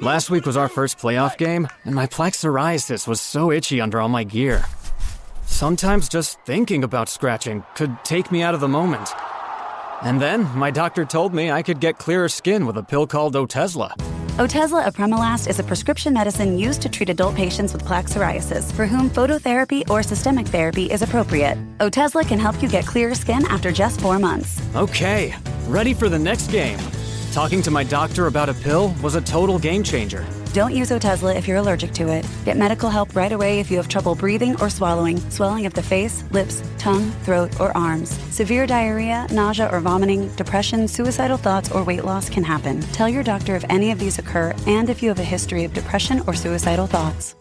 Last week was our first playoff game, and my plaque psoriasis was so itchy under all my gear. Sometimes just thinking about scratching could take me out of the moment. And then my doctor told me I could get clearer skin with a pill called Otezla. Otezla apremilast is a prescription medicine used to treat adult patients with plaque psoriasis for whom phototherapy or systemic therapy is appropriate. Otezla can help you get clearer skin after just 4 months. Okay, ready for the next game. Talking to my doctor about a pill was a total game changer. Don't use Otezla if you're allergic to it. Get medical help right away if you have trouble breathing or swallowing, swelling of the face, lips, tongue, throat, or arms. Severe diarrhea, nausea or vomiting, depression, suicidal thoughts, or weight loss can happen. Tell your doctor if any of these occur and if you have a history of depression or suicidal thoughts.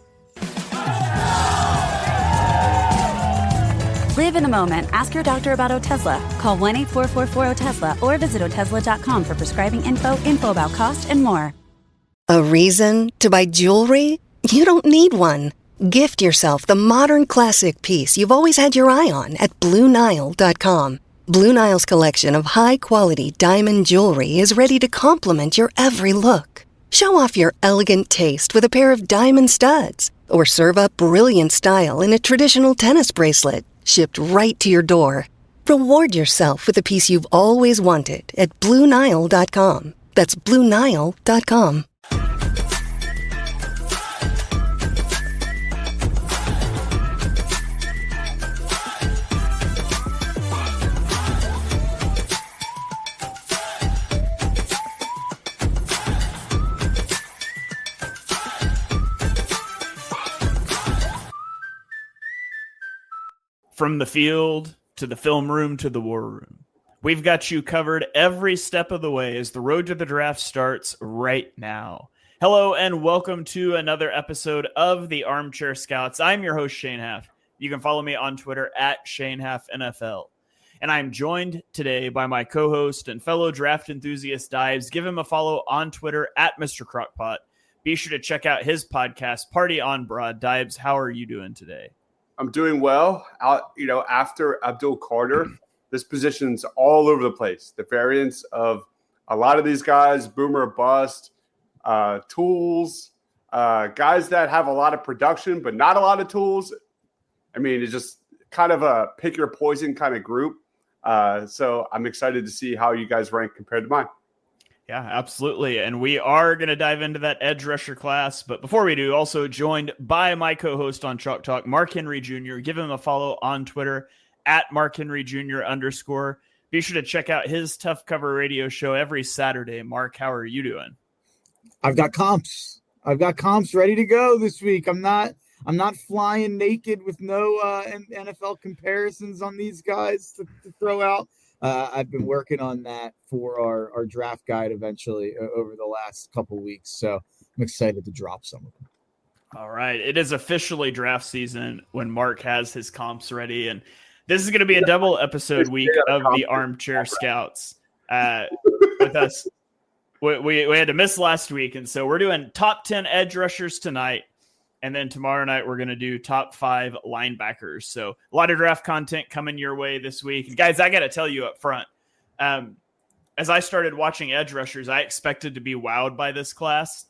Live in the moment. Ask your doctor about Otezla. Call 1-844-4-OTEZLA or visit Otezla.com for prescribing info about cost, and more. A reason to buy jewelry? You don't need one. Gift yourself the modern classic piece you've always had your eye on at BlueNile.com. Blue Nile's collection of high-quality diamond jewelry is ready to complement your every look. Show off your elegant taste with a pair of diamond studs, or serve up brilliant style in a traditional tennis bracelet, shipped right to your door. Reward yourself with a piece you've always wanted at BlueNile.com. That's BlueNile.com. From the field to the film room to the war room, we've got you covered every step of the way as the road to the draft starts right now. Hello and welcome to another episode of the Armchair Scouts. I'm your host, Shane Haff. You can follow me on Twitter at ShaneHaffNFL. And I'm joined today by my co-host and fellow draft enthusiast Dives. Give him a follow on Twitter at Mr. Crockpot. Be sure to check out his podcast, Party on Broad. Dives, how are you doing today? I'm doing well. After Abdul Carter, this position's all over the place. The variance of a lot of these guys, boomer bust, tools, guys that have a lot of production but not a lot of tools. I mean, it's just kind of a pick your poison kind of group. So I'm excited to see how you guys rank compared to mine. Yeah, absolutely. And we are going to dive into that edge rusher class. But before we do, also joined by my co-host on Chalk Talk, Mark Henry Jr. Give him a follow on Twitter at Mark Henry Jr. _. Be sure to check out his Tough Cover radio show every Saturday. Mark, how are you doing? I've got comps ready to go this week. I'm not flying naked with no NFL comparisons on these guys to throw out. I've been working on that for our draft guide eventually over the last couple weeks. So I'm excited to drop some of them. All right. It is officially draft season when Mark has his comps ready. And this is going to be a double episode week of the Armchair Scouts with us. We had to miss last week. And so we're doing top 10 edge rushers tonight. And then tomorrow night, we're going to do top 5 linebackers. So a lot of draft content coming your way this week. And guys, I got to tell you up front, as I started watching edge rushers, I expected to be wowed by this class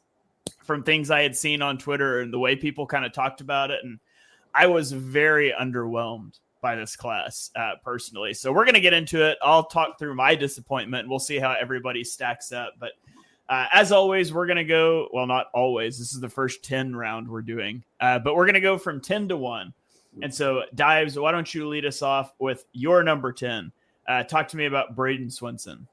from things I had seen on Twitter and the way people kind of talked about it. And I was very underwhelmed by this class personally. So we're going to get into it. I'll talk through my disappointment and we'll see how everybody stacks up. But as always, we're going to go, well, not always. This is the first 10 round we're doing, but we're going to go from 10 to 1. And so, Dives, why don't you lead us off with your number 10? Talk to me about Braden Swinson.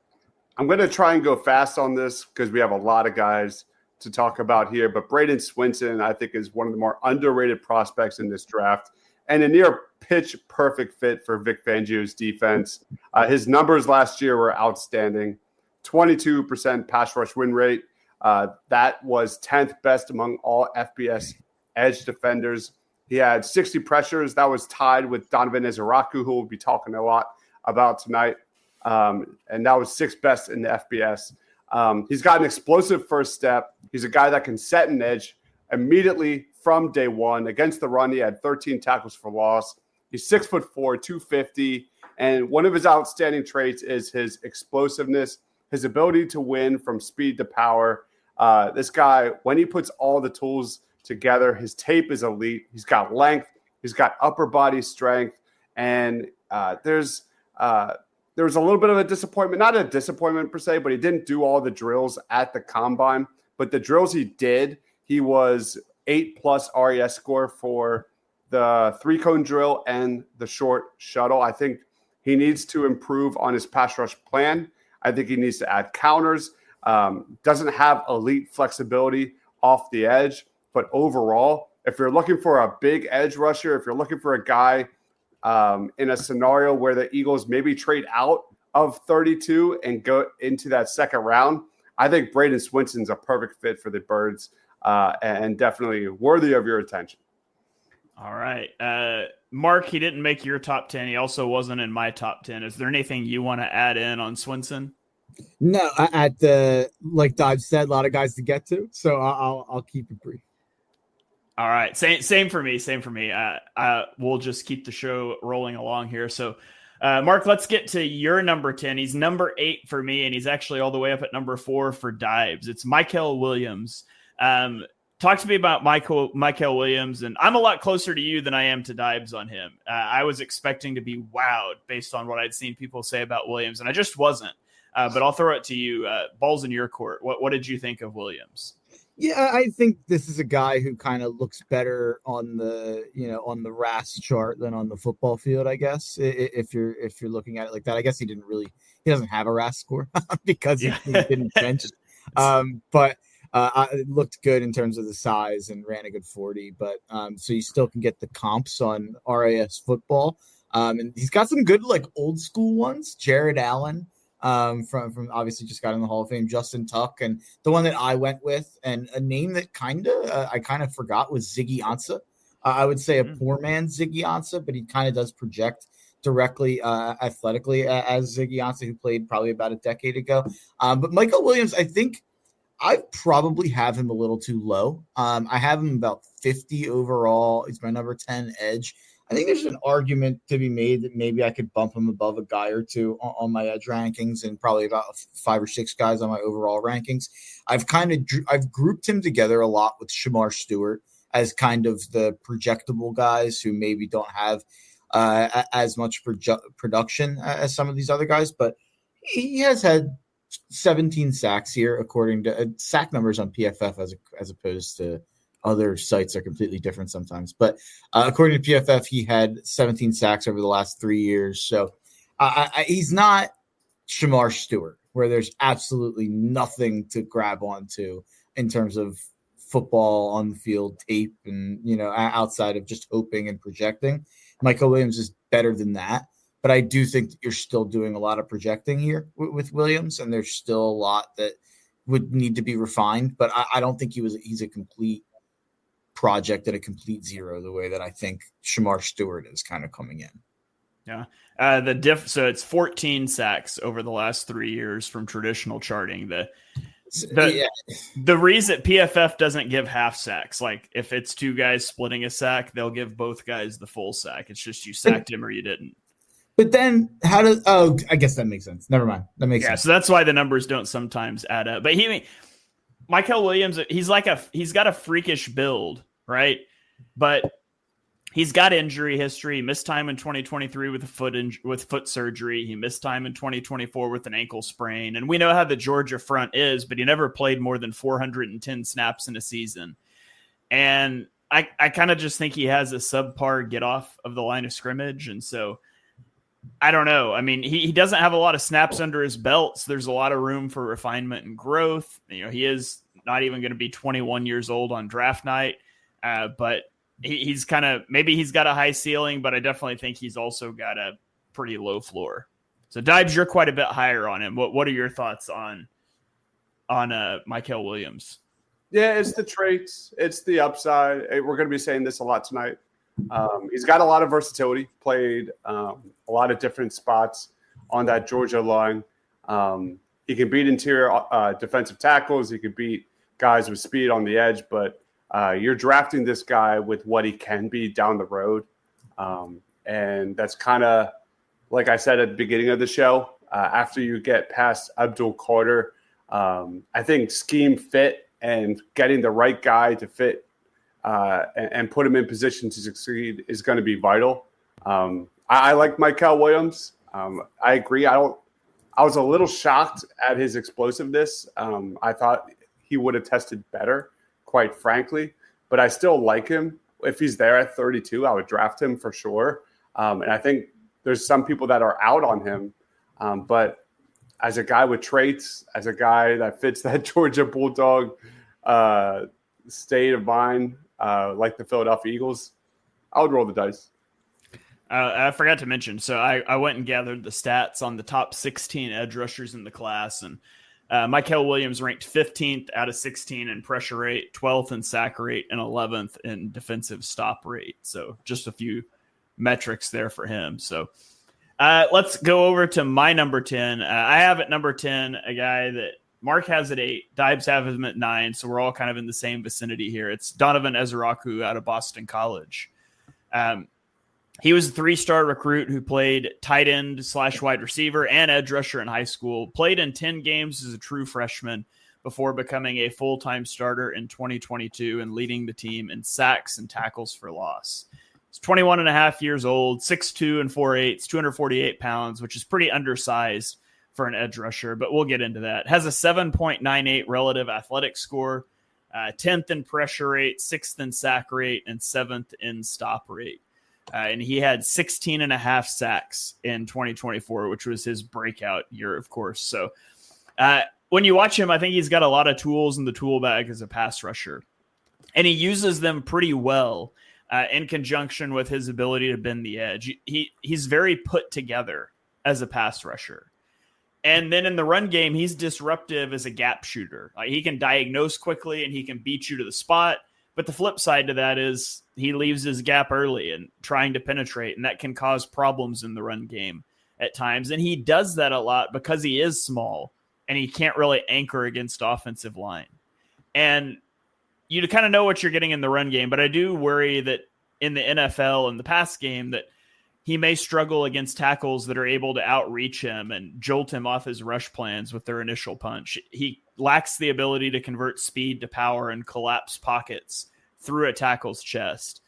I'm going to try and go fast on this because we have a lot of guys to talk about here. But Braden Swinson, I think, is one of the more underrated prospects in this draft and a near pitch perfect fit for Vic Fangio's defense. His numbers last year were outstanding. 22% pass rush win rate. That was 10th best among all FBS edge defenders. He had 60 pressures. That was tied with Donovan Ezeraku, who we'll be talking a lot about tonight. And that was 6th best in the FBS. He's got an explosive first step. He's a guy that can set an edge immediately from day one. Against the run, he had 13 tackles for loss. He's 6'4", 250. And one of his outstanding traits is his explosiveness, his ability to win from speed to power. This guy, when he puts all the tools together, his tape is elite. He's got length. He's got upper body strength. And there was a little bit of a disappointment, not a disappointment per se, but he didn't do all the drills at the combine. But the drills he did, he was 8+ RES score for the 3-cone drill and the short shuttle. I think he needs to improve on his pass rush plan. I think he needs to add counters. Doesn't have elite flexibility off the edge. But overall, if you're looking for a big edge rusher, if you're looking for a guy in a scenario where the Eagles maybe trade out of 32 and go into that second round, I think Braden Swinson's a perfect fit for the Birds and definitely worthy of your attention. All right. Mark, he didn't make your top 10. He also wasn't in my top 10. Is there anything you want to add in on Swinson? No, like Dodge said, a lot of guys to get to, so I'll keep it brief. All right. Same for me. We'll just keep the show rolling along here. So, Mark, let's get to your number 10. He's number 8 for me, and he's actually all the way up at number 4 for Dives. It's Mykel Williams. Talk to me about Mykel Williams, and I'm a lot closer to you than I am to Dives on him. I was expecting to be wowed based on what I'd seen people say about Williams, and I just wasn't. But I'll throw it to you. Ball's in your court. What did you think of Williams? Yeah, I think this is a guy who kind of looks better on the RAS chart than on the football field, I guess. If you're looking at it like that, I guess he doesn't have a RAS score because he didn't bench. But it looked good in terms of the size and ran a good 40. But so you still can get the comps on RAS football. And he's got some good like old school ones. Jared Allen. From obviously just got in the Hall of Fame, Justin Tuck, and the one that I went with, and a name that I kind of forgot was Ziggy Ansah. I would say a poor man Ziggy Ansah, but he kind of does project directly athletically as Ziggy Ansah, who played probably about a decade ago. But Mykel Williams, I think I probably have him a little too low. I have him about 50 overall. He's my number 10 edge. I think there's an argument to be made that maybe I could bump him above a guy or two on my edge rankings and probably about 5 or 6 guys on my overall rankings. I've grouped him together a lot with Shamar Stewart as kind of the projectable guys who maybe don't have as much production as some of these other guys, but he has had 17 sacks here, according to sack numbers on PFF as opposed to other sites are completely different sometimes. But according to PFF, he had 17 sacks over the last 3 years. So he's not Shamar Stewart, where there's absolutely nothing to grab onto in terms of football on the field tape and, outside of just hoping and projecting. Mykel Williams is better than that. But I do think that you're still doing a lot of projecting here with Williams, and there's still a lot that would need to be refined. But I don't think he's a complete project at a complete zero the way that I think Shamar Stewart is kind of coming in. Yeah. So it's 14 sacks over the last 3 years from traditional charting. The reason PFF doesn't give half sacks, like if it's 2 guys splitting a sack, they'll give both guys the full sack. It's just you sacked him or you didn't. But then I guess that makes sense. Never mind. That makes sense. So that's why the numbers don't sometimes add up. But Mykel Williams, he's got a freakish build, right? But he's got injury history. He missed time in 2023 with foot surgery. He missed time in 2024 with an ankle sprain. And we know how the Georgia front is, but he never played more than 410 snaps in a season. And I kind of just think he has a subpar get off of the line of scrimmage. And so I don't know. I mean, he doesn't have a lot of snaps under his belt, so there's a lot of room for refinement and growth. He is not even going to be 21 years old on draft night, but he's kind of, maybe he's got a high ceiling, but I definitely think he's also got a pretty low floor. So Dibes, you're quite a bit higher on him. What are your thoughts on Mykel Williams? Yeah, it's the traits. It's the upside. We're going to be saying this a lot tonight. He's got a lot of versatility, played a lot of different spots on that Georgia line. He can beat interior defensive tackles. He can beat guys with speed on the edge, but you're drafting this guy with what he can be down the road. And that's kind of, like I said at the beginning of the show, after you get past Abdul Carter, I think scheme fit and getting the right guy to fit and put him in position to succeed is going to be vital. I like Michael Williams. I agree. I was a little shocked at his explosiveness. I thought he would have tested better, quite frankly, but I still like him. If he's there at 32, I would draft him for sure. And I think there's some people that are out on him. But as a guy with traits, as a guy that fits that Georgia Bulldog state of mind, like the Philadelphia Eagles, I would roll the dice. I forgot to mention, so I went and gathered the stats on the top 16 edge rushers in the class, and Michael Williams ranked 15th out of 16 in pressure rate, 12th in sack rate, and 11th in defensive stop rate. So just a few metrics there for him. So let's go over to my number 10. I have at number 10 a guy that Mark has at 8, Dibes have him at 9, so we're all kind of in the same vicinity here. It's Donovan Ezeraku out of Boston College. He was a 3-star recruit who played tight end / wide receiver and edge rusher in high school, played in 10 games as a true freshman before becoming a full-time starter in 2022 and leading the team in sacks and tackles for loss. He's 21 and a half years old, 6'2" and 4/8", 248 pounds, which is pretty undersized for an edge rusher, but we'll get into that. Has a 7.98 relative athletic score, 10th in pressure rate, 6th in sack rate, and 7th in stop rate. And he had 16 and a half sacks in 2024, which was his breakout year, of course. So when you watch him, I think he's got a lot of tools in the tool bag as a pass rusher. And he uses them pretty well in conjunction with his ability to bend the edge. He's very put together as a pass rusher. And then in the run game, he's disruptive as a gap shooter. He can diagnose quickly and he can beat you to the spot. But the flip side to that is he leaves his gap early and trying to penetrate, and that can cause problems in the run game at times. And he does that a lot because he is small and he can't really anchor against offensive line. And you kind of know what you're getting in the run game, but I do worry that in the NFL and the pass game that he may struggle against tackles that are able to outreach him and jolt him off his rush plans with their initial punch. He lacks the ability to convert speed to power and collapse pockets through a tackle's chest.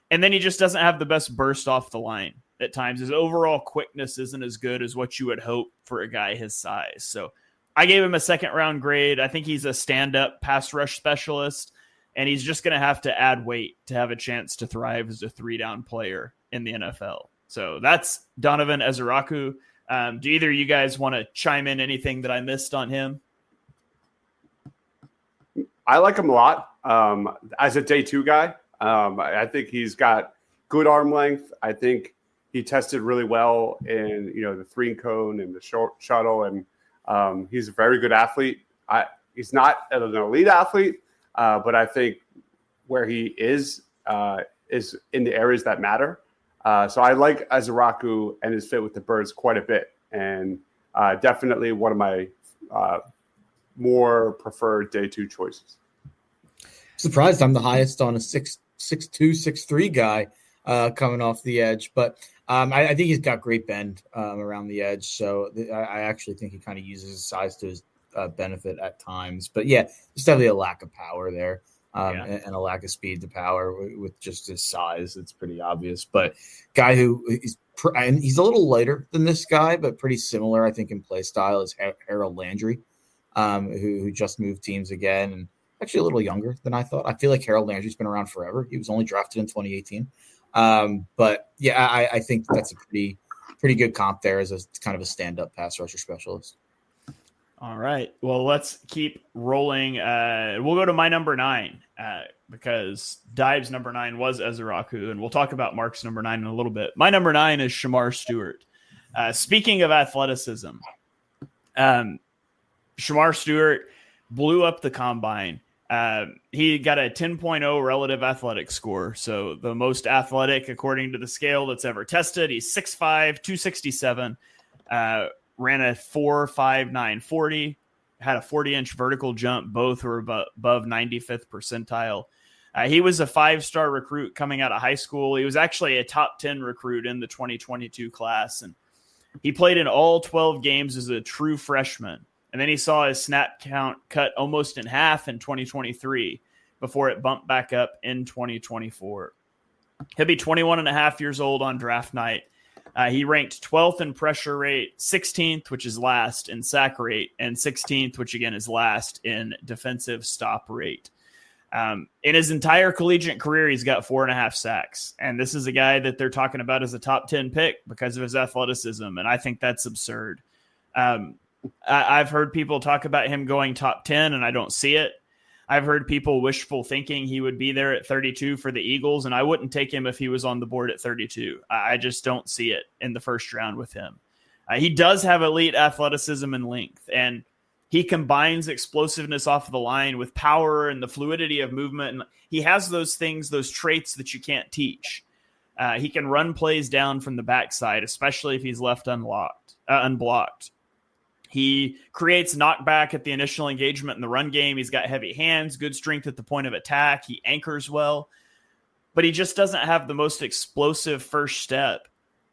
And then he just doesn't have the best burst off the line at times. His overall quickness isn't as good as what you would hope for a guy his size. So I gave him a 2nd round grade. I think he's a stand-up pass rush specialist, and he's just going to have to add weight to have a chance to thrive as a 3-down player in the NFL. So that's Donovan Ezeraku. Do either of you guys want to chime in anything that I missed on him? I like him a lot as a day 2 guy. I think he's got good arm length. I think he tested really well in the 3-and-cone and the short shuttle, and he's a very good athlete. He's not an elite athlete, but I think where he is in the areas that matter. So I like Ezeraku and his fit with the Birds quite a bit, and definitely one of my more preferred day 2 choices. Surprised I'm the highest on a 6'2", 6'3" guy coming off the edge, but I think he's got great bend around the edge. So I actually think he kind of uses his size to his benefit at times. But yeah, there's definitely a lack of power there. And a lack of speed to power with just his size. It's pretty obvious. But guy who is and he's a little lighter than this guy, but pretty similar, I think, in play style is Harold Landry, who just moved teams again and actually a little younger than I thought. I feel like Harold Landry's been around forever. He was only drafted in 2018. But yeah, I think that's a pretty good comp there as a kind of a stand-up pass rusher specialist. All right. Well, let's keep rolling. We'll go to my number 9 because Dive's number 9 was Ezeraku, and we'll talk about Mark's number 9 in a little bit. My number 9 is Shamar Stewart. Speaking of athleticism, Shamar Stewart blew up the combine. He got a 10.0 relative athletic score, so the most athletic according to the scale that's ever tested. He's 6'5", 267. Ran a 4.59 40, had a 40-inch vertical jump. Both were above 95th percentile. He was a 5-star recruit coming out of high school. He was actually a top 10 recruit in the 2022 class, and he played in all 12 games as a true freshman And then he saw his snap count cut almost in half in 2023 before it bumped back up in 2024. He'll be 21 and a half years old on draft night. He ranked 12th in pressure rate, 16th, which is last in sack rate, and 16th, which again is last in defensive stop rate. In his entire collegiate career, he's got 4.5 sacks. And this is a guy that they're talking about as a top 10 pick because of his athleticism. And I think that's absurd. I've heard people talk about him going top 10, and I don't see it. I've heard people wishful thinking he would be there at 32 for the Eagles, and I wouldn't take him if he was on the board at 32. I just don't see it in the first round with him. He does have elite athleticism and length, and he combines explosiveness off the line with power and the fluidity of movement. And he has those things, those traits that you can't teach. He can run plays down from the backside, especially if he's left unblocked. He creates knockback at the initial engagement in the run game. He's got heavy hands, good strength at the point of attack. He anchors well, but he just doesn't have the most explosive first step.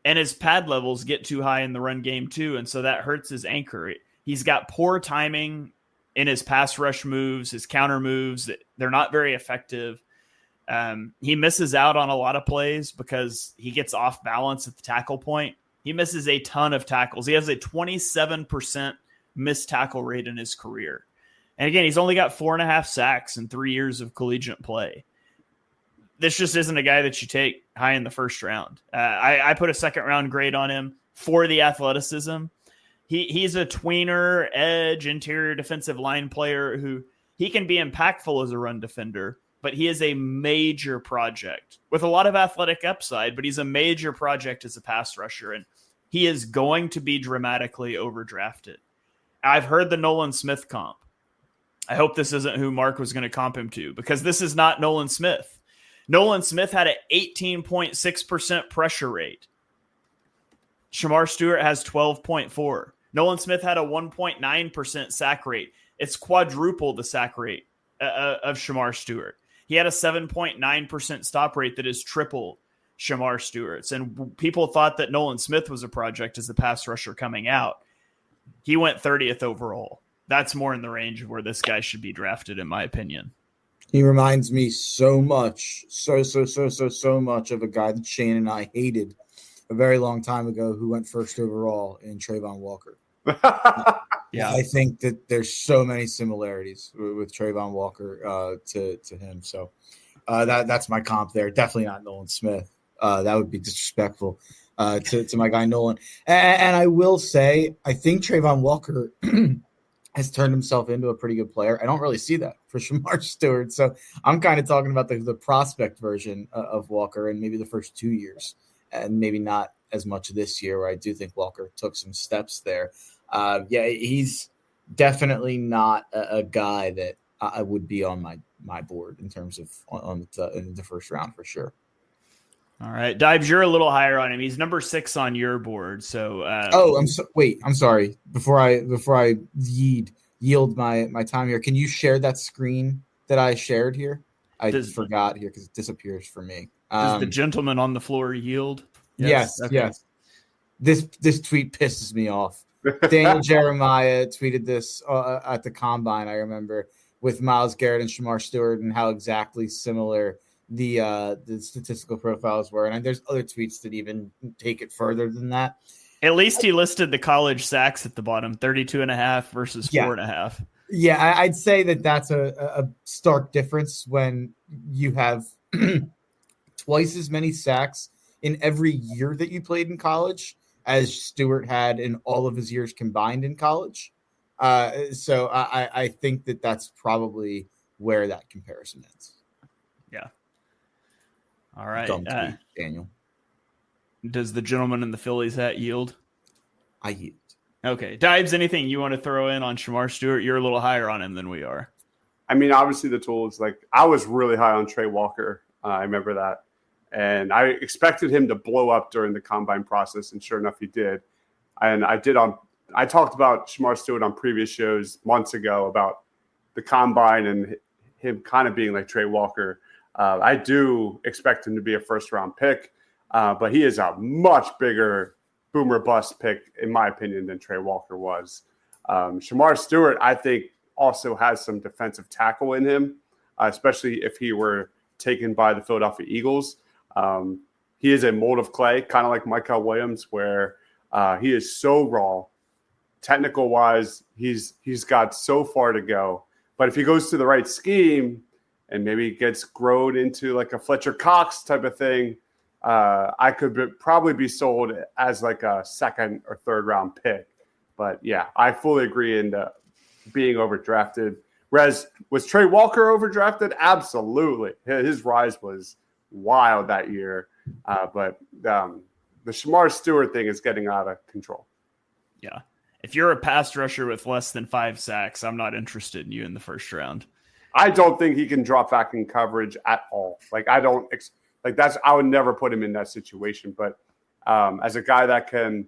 And his pad levels get too high in the run game too, and so that hurts his anchor. He's got poor timing in his pass rush moves, his counter moves. They're not very effective. He misses out on a lot of plays because he gets off balance at the tackle point. He misses a ton of tackles. He has a 27% missed tackle rate in his career. And again, he's only got 4.5 sacks in 3 years of collegiate play. This just isn't a guy that you take high in the first round. I put a second round grade on him for the athleticism. He's a tweener, edge, interior defensive line player who he can be impactful as a run defender, but he is a major project with a lot of athletic upside, but he's a major project as a pass rusher, and he is going to be dramatically overdrafted. I've heard the Nolan Smith comp. I hope this isn't who Mark was going to comp him to, because this is not Nolan Smith. Nolan Smith had an 18.6% pressure rate. Shamar Stewart has 12.4. Nolan Smith had a 1.9% sack rate. It's quadruple the sack rate of Shamar Stewart. He had a 7.9% stop rate that is triple Shamar Stewart's. And people thought that Nolan Smith was a project as the pass rusher coming out. He went 30th overall. That's more in the range of where this guy should be drafted, in my opinion. He reminds me so much, so much of a guy that Shane and I hated a very long time ago who went first overall in Trayvon Walker. Yeah, I think that there's so many similarities with Trayvon Walker to him. So that's my comp there. Definitely not Nolan Smith. That would be disrespectful to my guy Nolan. And I will say, I think Trayvon Walker has turned himself into a pretty good player. I don't really see that for Shamar Stewart. So I'm kind of talking about the prospect version of Walker and maybe the first 2 years, and maybe not as much this year, where I do think Walker took some steps there. He's definitely not a guy that I would be on my board in terms of in the first round for sure. All right, Dibes, you're a little higher on him. He's number 6 on your board. So, I'm sorry. Before I yield my time here, can you share that screen that I shared here? I forgot here because it disappears for me. Does the gentleman on the floor yield? Yes. Okay. Yes. This tweet pisses me off. Daniel Jeremiah tweeted this at the Combine, I remember, with Myles Garrett and Shamar Stewart and how exactly similar the statistical profiles were. And there's other tweets that even take it further than that. At least he listed the college sacks at the bottom, 32.5 versus 4.5. Yeah, I'd say that's a stark difference when you have twice as many sacks in every year that you played in college as Stewart had in all of his years combined in college. So I think that's probably where that comparison is. Yeah. All right. Dumb tweet, Daniel. Does the gentleman in the Phillies hat yield? I yield. Okay. Dibes, anything you want to throw in on Shamar Stewart? You're a little higher on him than we are. I mean, obviously the tools, I was really high on Trey Walker. I remember that. And I expected him to blow up during the combine process, and sure enough, he did. And I talked about Shamar Stewart on previous shows months ago about the combine and him kind of being like Trey Walker. I do expect him to be a first-round pick, but he is a much bigger boomer bust pick, in my opinion, than Trey Walker was. Shamar Stewart, I think, also has some defensive tackle in him, especially if he were taken by the Philadelphia Eagles. He is a mold of clay, kind of like Michael Williams, where he is so raw. Technical wise, he's got so far to go. But if he goes to the right scheme and maybe gets grown into like a Fletcher Cox type of thing, I could probably be sold as like a second or third round pick. But yeah, I fully agree in being overdrafted. Whereas, was Trey Walker overdrafted? Absolutely. His rise was wild that year. But the Shamar Stewart thing is getting out of control. Yeah. If you're a pass rusher with less than 5 sacks, I'm not interested in you in the first round. I don't think he can drop back in coverage at all. I would never put him in that situation. But as a guy that can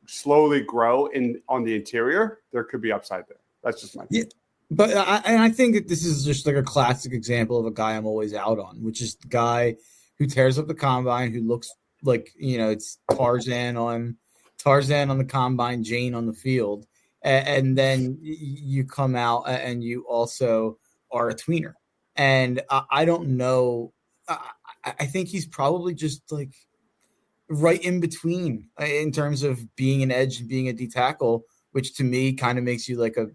slowly grow on the interior, there could be upside there. That's just my opinion. Yeah. But I think that this is just like a classic example of a guy I'm always out on, which is the guy who tears up the combine, who looks like, it's Tarzan on the combine, Jane on the field. And then you come out and you also are a tweener. And I don't know. I think he's probably just like right in between in terms of being an edge and being a D tackle, which to me kind of makes you like a,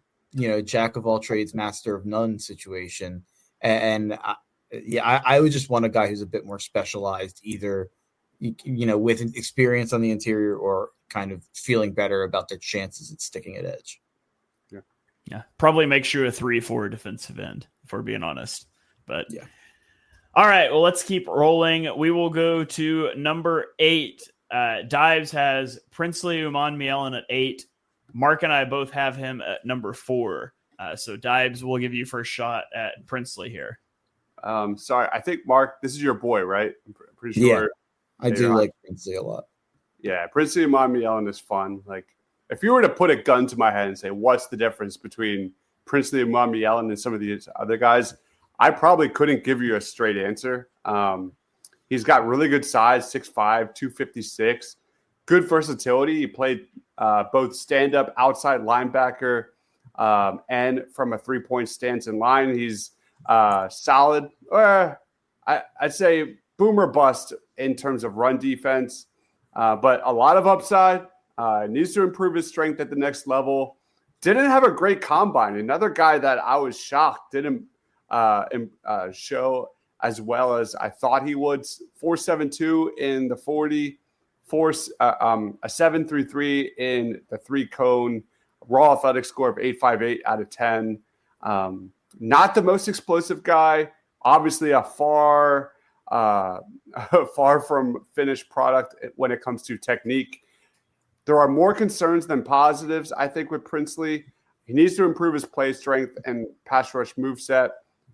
jack of all trades, master of none situation. And I would just want a guy who's a bit more specialized, either, with experience on the interior or kind of feeling better about their chances at sticking at edge. Yeah. Probably makes you a 3-4 defensive end, if we're being honest. But yeah. All right. Well, let's keep rolling. We will go to number 8. Dives has Princely Umanmielen at 8. Mark and I both have him at number 4. So Dives, will give you first shot at Princely here. Sorry, I think Mark, this is your boy, right? I'm pretty sure. Yeah, I do like Princely a lot. Yeah, Princely Umanmielen is fun. Like, if you were to put a gun to my head and say, what's the difference between Princely Umanmielen and some of these other guys, I probably couldn't give you a straight answer. He's got really good size, 6'5", 256, good versatility. He played both stand-up outside linebacker and from a three-point stance in line. He's solid. I'd say boomer bust in terms of run defense, but a lot of upside. Needs to improve his strength at the next level. Didn't have a great combine. Another guy that I was shocked didn't show as well as I thought he would. 4.72 in the 40, a 7.33 in the 3-cone, raw athletic score of 8.58 out of 10. Not the most explosive guy. Obviously, a far from finished product when it comes to technique. There are more concerns than positives, I think, with Princely. He needs to improve his play strength and pass rush moveset.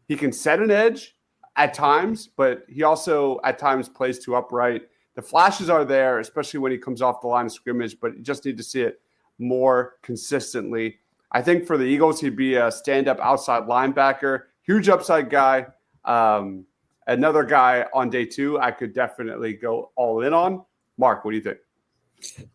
He can set an edge at times, but he also at times plays too upright. The flashes are there, especially when he comes off the line of scrimmage, but you just need to see it more consistently. I think for the Eagles, he'd be a stand-up outside linebacker, huge upside guy. Another guy on day 2 I could definitely go all in on. Mark, what do you think?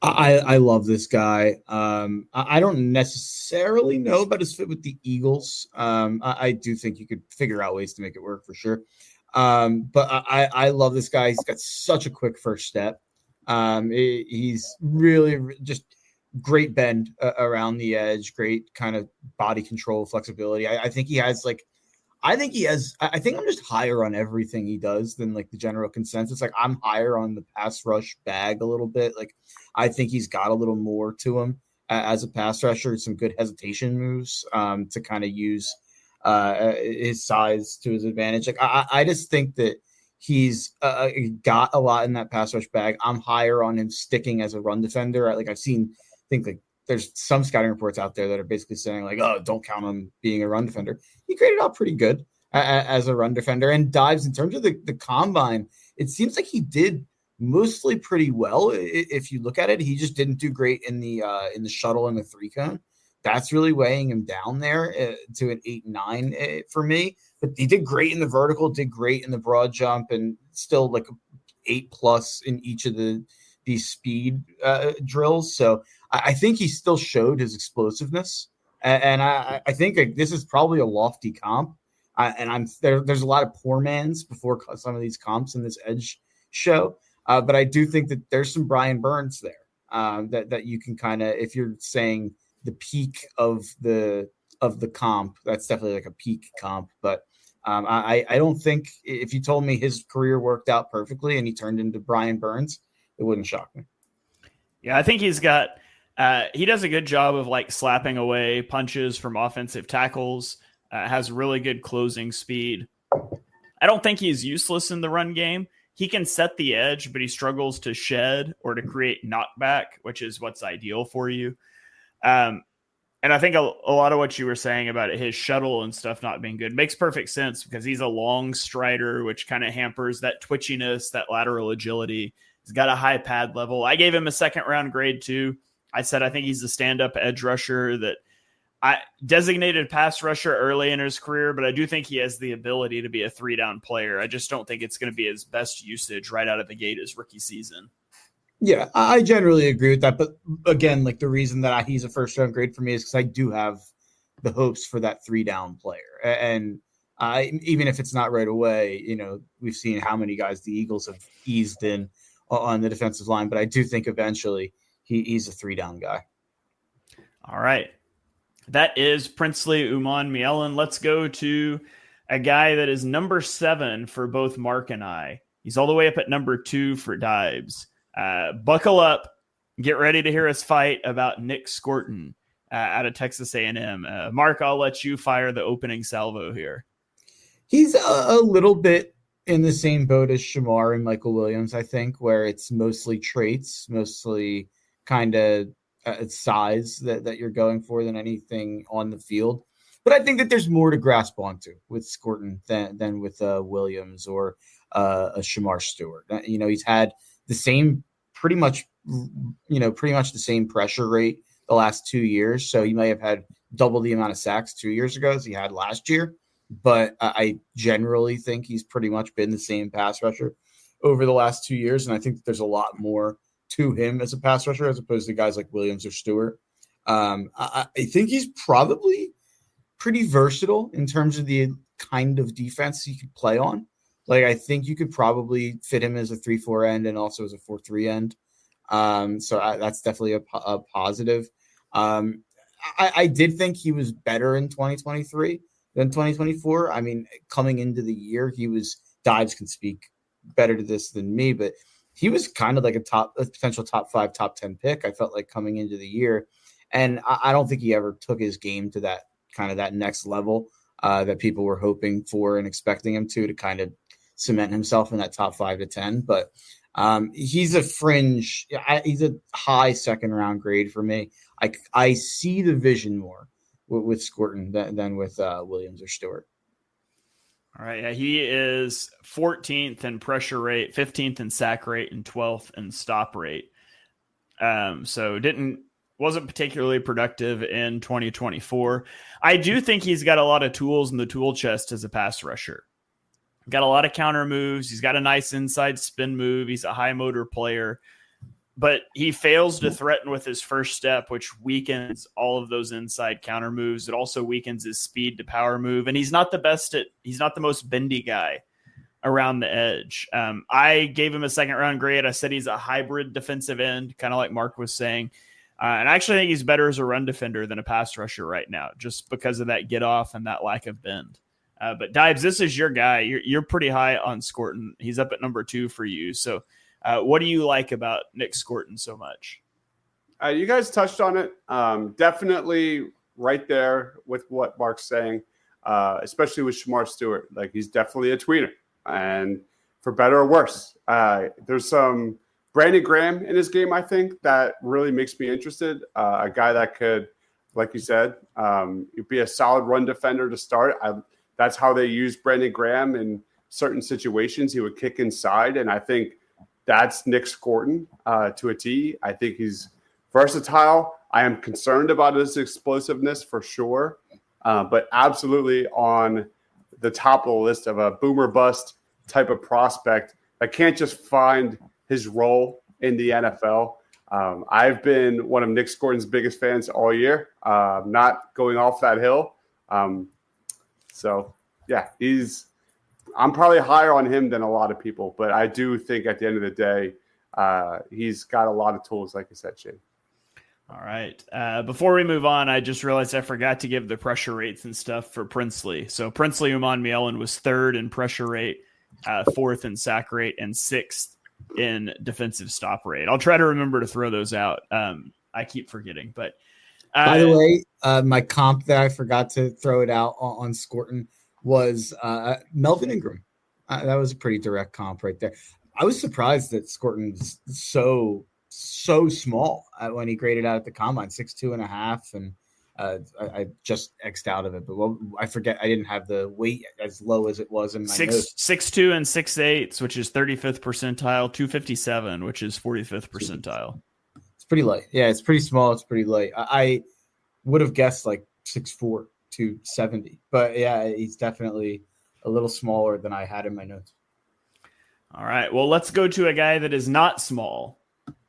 I love this guy. I don't necessarily know about his fit with the Eagles. I do think you could figure out ways to make it work for sure. But I love this guy. He's got such a quick first step. He's really just great bend around the edge, great kind of body control, flexibility. I think I'm just higher on everything he does than like the general consensus. Like, I'm higher on the pass rush bag a little bit. Like, I think he's got a little more to him as a pass rusher, some good hesitation moves to kind of use his size to his advantage. Like, I just think that he's got a lot in that pass rush bag. I'm higher on him sticking as a run defender. There's some scouting reports out there that are basically saying like, oh, don't count on being a run defender. He graded out pretty good as a run defender. And Dives, in terms of the combine, it seems like he did mostly pretty well. If you look at it, he just didn't do great in the shuttle and the 3-cone. That's really weighing him down there to an 8-9 for me. But he did great in the vertical, did great in the broad jump, and still like 8+ in each of these speed drills. So I think he still showed his explosiveness. And I think this is probably a lofty comp. There's a lot of poor man's before some of these comps in this edge show. But I do think that there's some Brian Burns there that you can kind of, if you're saying the peak of the comp, that's definitely like a peak comp. But I don't think if you told me his career worked out perfectly and he turned into Brian Burns, it wouldn't shock me. Yeah, I think he's got he does a good job of like slapping away punches from offensive tackles, has really good closing speed. I don't think he's useless in the run game. He can set the edge, but he struggles to shed or to create knockback, which is what's ideal for you. And I think a lot of what you were saying about his shuttle and stuff not being good makes perfect sense because he's a long strider, which kind of hampers that twitchiness, that lateral agility. He's got a high pad level. I gave him a second round grade too. I said I think he's a stand-up edge rusher that I designated pass rusher early in his career, but I do think he has the ability to be a 3-down player. I just don't think it's going to be his best usage right out of the gate his rookie season. Yeah, I generally agree with that. But again, like the reason that he's a first-round grade for me is because I do have the hopes for that 3-down player. And even if it's not right away, we've seen how many guys the Eagles have eased in on the defensive line. But I do think eventually he's a 3-down guy. All right. That is Princely Uman Mielen. Let's go to a guy that is number 7 for both Mark and I. He's all the way up at number 2 for Dibes. Buckle up. Get ready to hear us fight about Nick Scorton out of Texas A&M. Mark, I'll let you fire the opening salvo here. He's a little bit in the same boat as Shamar and Michael Williams, I think, where it's mostly traits, mostly kind of size that you're going for than anything on the field. But I think that there's more to grasp onto with Scorton than with Williams or a Shamar Stewart. He's had the same pretty much the same pressure rate the last 2 years. So he may have had double the amount of sacks 2 years ago as he had last year. But I generally think he's pretty much been the same pass rusher over the last 2 years. And I think that there's a lot more to him as a pass rusher as opposed to guys like Williams or Stewart. I think he's probably pretty versatile in terms of the kind of defense he could play on. Like, I think you could probably fit him as a 3-4 end and also as a 4-3 end. That's definitely a positive. I did think he was better in 2023 than 2024. I mean, coming into the year, Dives can speak better to this than me, but he was kind of like a potential top 5, top 10 pick. I felt like coming into the year, and I don't think he ever took his game to that kind of that next level that people were hoping for and expecting him to kind of cement himself in that top 5 to 10. But he's a fringe. He's a high second round grade for me. I see the vision more with Scorton than with Williams or Stewart. All right. Yeah, he is 14th in pressure rate, 15th in sack rate, and 12th in stop rate. So wasn't particularly productive in 2024. I do think he's got a lot of tools in the tool chest as a pass rusher. Got a lot of counter moves. He's got a nice inside spin move. He's a high motor player, but he fails to threaten with his first step, which weakens all of those inside counter moves. It also weakens his speed to power move. And he's not the most bendy guy around the edge. I gave him a second round grade. I said he's a hybrid defensive end, kind of like Mark was saying. And I actually think he's better as a run defender than a pass rusher right now, just because of that get off and that lack of bend. But Dibes, this is your guy. You're pretty high on Scorton. He's up at number 2 for you. So what do you like about Nick Scorton so much? You guys touched on it. Definitely right there with what Mark's saying, especially with Shamar Stewart. Like, he's definitely a tweener, and for better or worse. There's some Brandon Graham in his game, I think, that really makes me interested. A guy that could, like you said, be a solid run defender to start. That's how they use Brandon Graham in certain situations. He would kick inside, and I think that's Nick Scorton to a T. I think he's versatile. I am concerned about his explosiveness for sure, but absolutely on the top of the list of a boomer bust type of prospect that can't just find his role in the NFL. I've been one of Nick Gordon's biggest fans all year, not going off that hill. So, yeah, I'm probably higher on him than a lot of people, but I do think at the end of the day, he's got a lot of tools, like you said, Shane. All right. Before we move on, I just realized I forgot to give the pressure rates and stuff for Princely. So Princely Uman was third in pressure rate, fourth in sack rate, and sixth in defensive stop rate. I'll try to remember to throw those out. I keep forgetting, but by the way, my comp that I forgot to throw it out on Scorton was Melvin Ingram. That was a pretty direct comp right there. I was surprised that Scorton was so small when he graded out at the combine, 6'2.5", and I just X'd out of it. But I forget, I didn't have the weight as low as it was in my notes. 6'2" and 6'8", which is 35th percentile, 257, which is 45th percentile. It's pretty light. Yeah, it's pretty small. It's pretty light. I would have guessed like 6'4", 270. But yeah, he's definitely a little smaller than I had in my notes. All right. Well, let's go to a guy that is not small,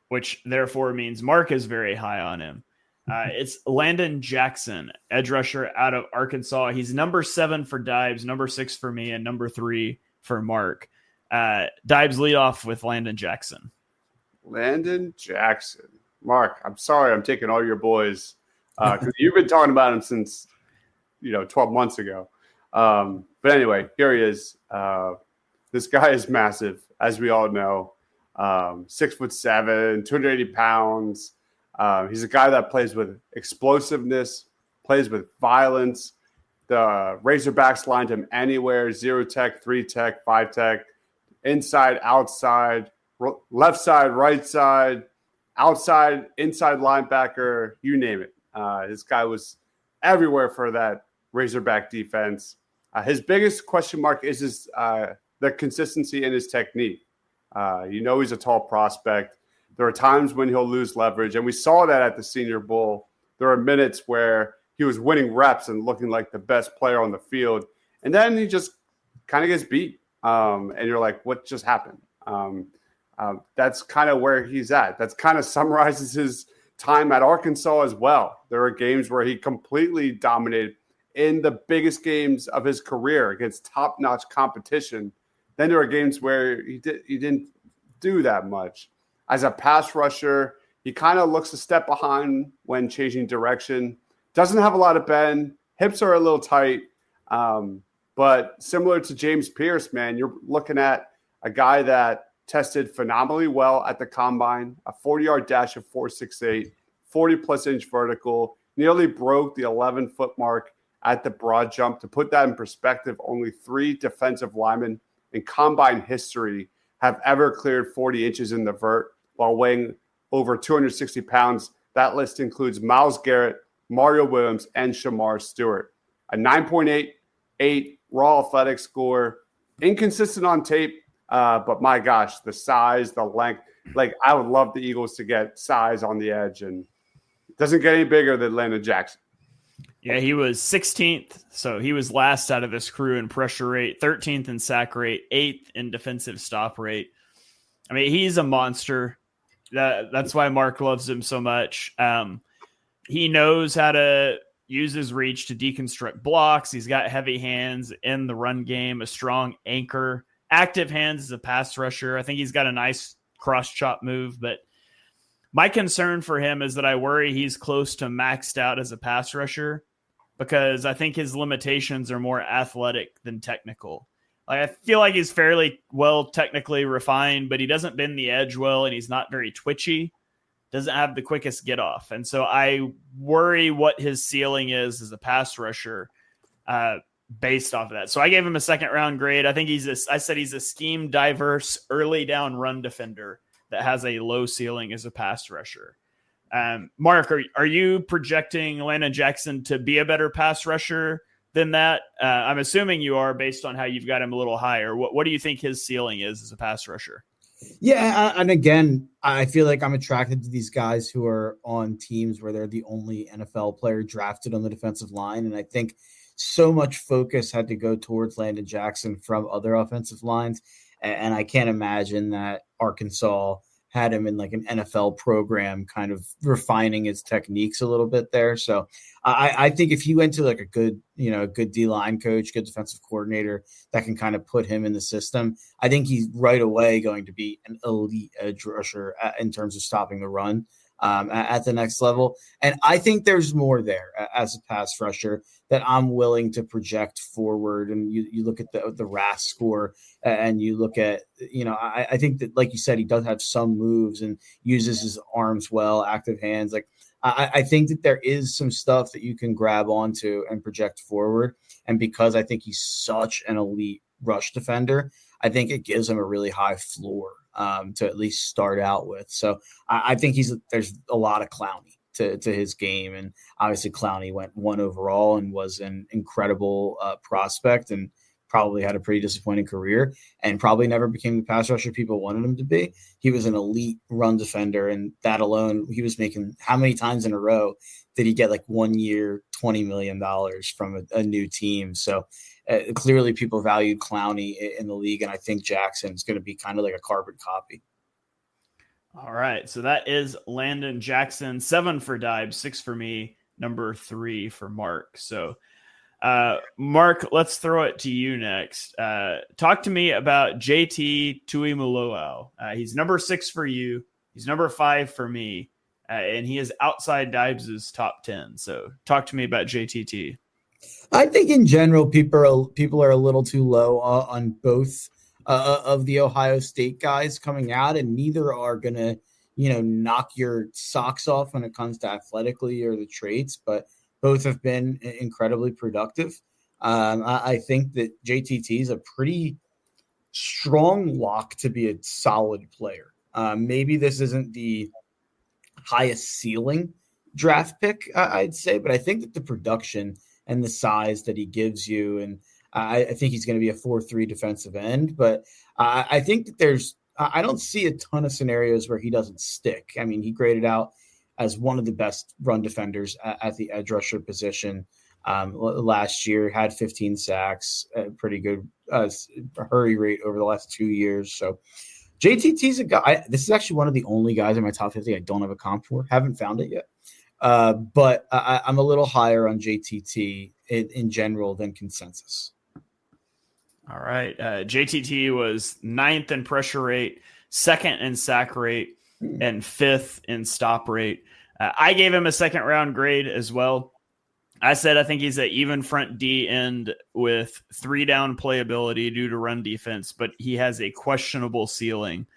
which therefore means Mark is very high on him. It's Landon Jackson, edge rusher out of Arkansas. He's number 7 for Dibes, number 6 for me, and number 3 for Mark. Dibes lead off with Landon Jackson. Landon Jackson. Mark, I'm sorry I'm taking all your boys because you've been talking about him since 12 months ago. But anyway, here he is. This guy is massive, as we all know. 6'7", 280 pounds. He's a guy that plays with explosiveness, plays with violence. The Razorbacks lined him anywhere, 0 tech, 3 tech, 5 tech, inside, outside, left side, right side, outside, inside linebacker, you name it. This guy was everywhere for that Razorback defense. His biggest question mark is the consistency in his technique. He's a tall prospect. There are times when he'll lose leverage, and we saw that at the Senior Bowl. There are minutes where he was winning reps and looking like the best player on the field, and then he just kind of gets beat, and you're like, what just happened? That's kind of where he's at. That's kind of summarizes his time at Arkansas as well. There are games where he completely dominated in the biggest games of his career against top-notch competition. Then there are games where he didn't do that much. As a pass rusher, he kind of looks a step behind when changing direction. Doesn't have a lot of bend. Hips are a little tight. But similar to James Pierce, man, you're looking at a guy that tested phenomenally well at the combine, a 40-yard dash of 4.68, 40-plus inch vertical, nearly broke the 11-foot mark at the broad jump. To put that in perspective, only 3 defensive linemen in combine history have ever cleared 40 inches in the vert while weighing over 260 pounds. That list includes Myles Garrett, Mario Williams, and Shamar Stewart. A 9.88 raw athletic score, inconsistent on tape, but my gosh, the size, the length. Like, I would love the Eagles to get size on the edge, and it doesn't get any bigger than Landon Jackson. Yeah, he was 16th, so he was last out of this crew in pressure rate, 13th in sack rate, 8th in defensive stop rate. I mean, he's a monster. That's why Mark loves him so much. He knows how to use his reach to deconstruct blocks. He's got heavy hands in the run game, a strong anchor, active hands as a pass rusher. I think he's got a nice cross-chop move, but my concern for him is that I worry he's close to maxed out as a pass rusher because I think his limitations are more athletic than technical. Like, I feel like he's fairly well technically refined, but he doesn't bend the edge well, and he's not very twitchy, doesn't have the quickest get off. And so I worry what his ceiling is as a pass rusher based off of that. So I gave him a 2nd-round grade. I think I said he's a scheme diverse early down run defender that has a low ceiling as a pass rusher. Mark, are you projecting Landon Jackson to be a better pass rusher than that? I'm assuming you are based on how you've got him a little higher. What do you think his ceiling is as a pass rusher? Yeah, and again, I feel like I'm attracted to these guys who are on teams where they're the only NFL player drafted on the defensive line, and I think so much focus had to go towards Landon Jackson from other offensive lines, and I can't imagine that Arkansas had him in like an NFL program, kind of refining his techniques a little bit there. So I think if he went to like a good D-line coach, good defensive coordinator that can kind of put him in the system, I think he's right away going to be an elite edge rusher in terms of stopping the run at the next level. And I think there's more there as a pass rusher that I'm willing to project forward. And you look at the RAS score and you look at, I think that, like you said, he does have some moves and uses his arms well, active hands. Like I think that there is some stuff that you can grab onto and project forward. And because I think he's such an elite rush defender, I think it gives him a really high floor to at least start out with. So I think there's a lot of Clowney to his game. And obviously Clowney went 1 overall and was an incredible prospect and probably had a pretty disappointing career and probably never became the pass rusher people wanted him to be. He was an elite run defender, and that alone, he was making how many times in a row did he get like 1 year, $20 million from a new team? So clearly people valued Clowney in the league, and I think Jackson is going to be kind of like a carbon copy. All right, so that is Landon Jackson, 7 for Dibes, 6 for me, number 3 for Mark. So Mark, let's throw it to you next. Talk to me about JT Tuimoloau. He's number 6 for you. He's number 5 for me. And he is outside Dibes' top 10. So talk to me about JTT. I think in general, people are a little too low on both of the Ohio State guys coming out, and neither are going to, knock your socks off when it comes to athletically or the traits, but both have been incredibly productive. I think that JTT is a pretty strong lock to be a solid player. Maybe this isn't the highest ceiling draft pick, I'd say, but I think that the production and the size that he gives you, and I think he's going to be a 4-3 defensive end, but I think that I don't see a ton of scenarios where he doesn't stick. I mean, he graded out as one of the best run defenders at the edge rusher position last year, had 15 sacks, pretty good hurry rate over the last 2 years. So JTT's a guy. This is actually one of the only guys in my top 50 I don't have a comp for. Haven't found it yet. But I'm a little higher on JTT in general than consensus. All right. JTT was 9th in pressure rate, 2nd in sack rate, and 5th in stop rate. I gave him a 2nd round grade as well. I said I think he's an even front D end with 3-down playability due to run defense, but he has a questionable ceiling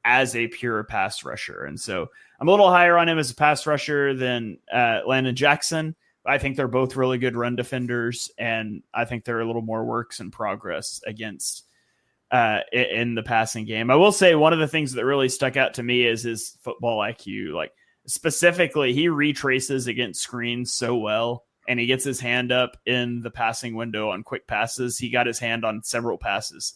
as a pure pass rusher. And so I'm a little higher on him as a pass rusher than Landon Jackson. I think they're both really good run defenders, and I think they're a little more works in progress against in the passing game. I will say one of the things that really stuck out to me is his football IQ. Like specifically, he retraces against screens so well, and he gets his hand up in the passing window on quick passes. He got his hand on several passes,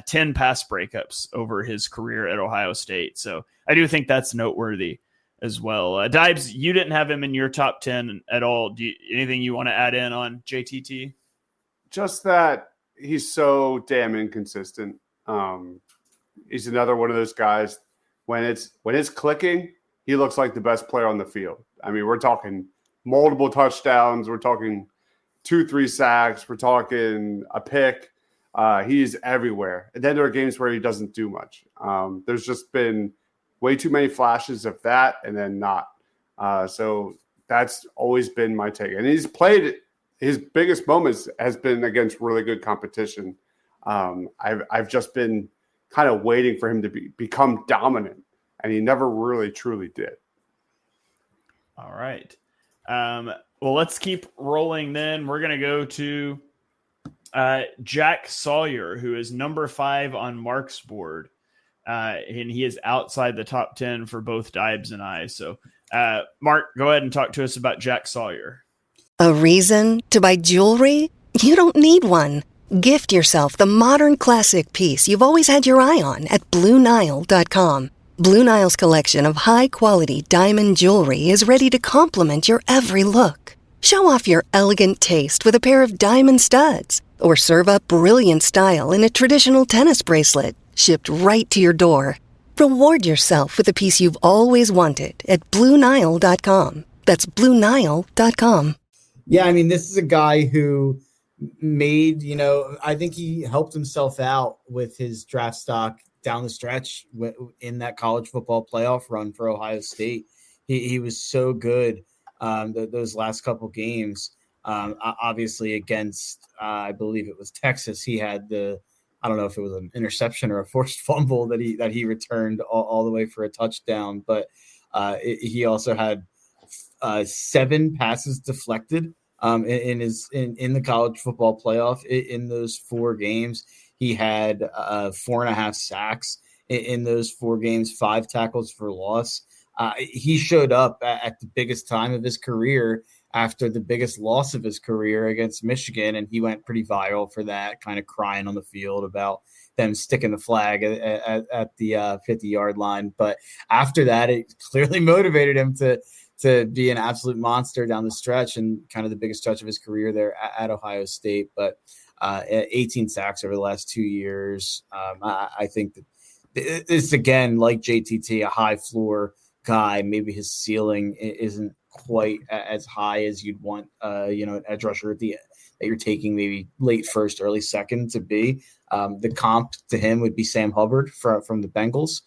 10 pass breakups over his career at Ohio State. So I do think that's noteworthy as well. Dibes, you didn't have him in your top 10 at all. Anything you want to add in on JTT? Just that he's so damn inconsistent. He's another one of those guys. When it's clicking, he looks like the best player on the field. I mean, we're talking multiple touchdowns. We're talking 2-3 sacks. We're talking a pick. He's everywhere. And then there are games where he doesn't do much. There's just been way too many flashes of that and then not. So that's always been my take. And he's played his biggest moments has been against really good competition. I've just been kind of waiting for him to become dominant, and he never really truly did. All right. Well, let's keep rolling then. We're going to go to Jack Sawyer, who is number 5 on Mark's board. And he is outside the top 10 for both Dibes and I. So, Mark, go ahead and talk to us about Jack Sawyer. A reason to buy jewelry? You don't need one. Gift yourself the modern classic piece you've always had your eye on at BlueNile.com. Blue Nile's collection of high-quality diamond jewelry is ready to complement your every look. Show off your elegant taste with a pair of diamond studs, or serve up brilliant style in a traditional tennis bracelet, shipped right to your door. Reward yourself with the piece you've always wanted at BlueNile.com. That's BlueNile.com. Yeah, I mean, this is a guy who made, I think he helped himself out with his draft stock down the stretch in that college football playoff run for Ohio State. He was so good those last couple games. Obviously against, I believe it was Texas, he had I don't know if it was an interception or a forced fumble that he returned all the way for a touchdown, but he also had 7 passes deflected in the college football playoff. In those 4 games, he had 4.5 sacks in those 4 games, 5 tackles for loss. He showed up at the biggest time of his career after the biggest loss of his career against Michigan, and he went pretty viral for that, kind of crying on the field about them sticking the flag at the 50-yard line. But after that, it clearly motivated him to be an absolute monster down the stretch, and kind of the biggest stretch of his career there at Ohio State. But 18 sacks over the last 2 years. I think that it's, again, like JTT, a high floor guy. Maybe his ceiling isn't quite as high as you'd want, an edge rusher at the that you're taking maybe late first, early second to be. The comp to him would be Sam Hubbard from the Bengals.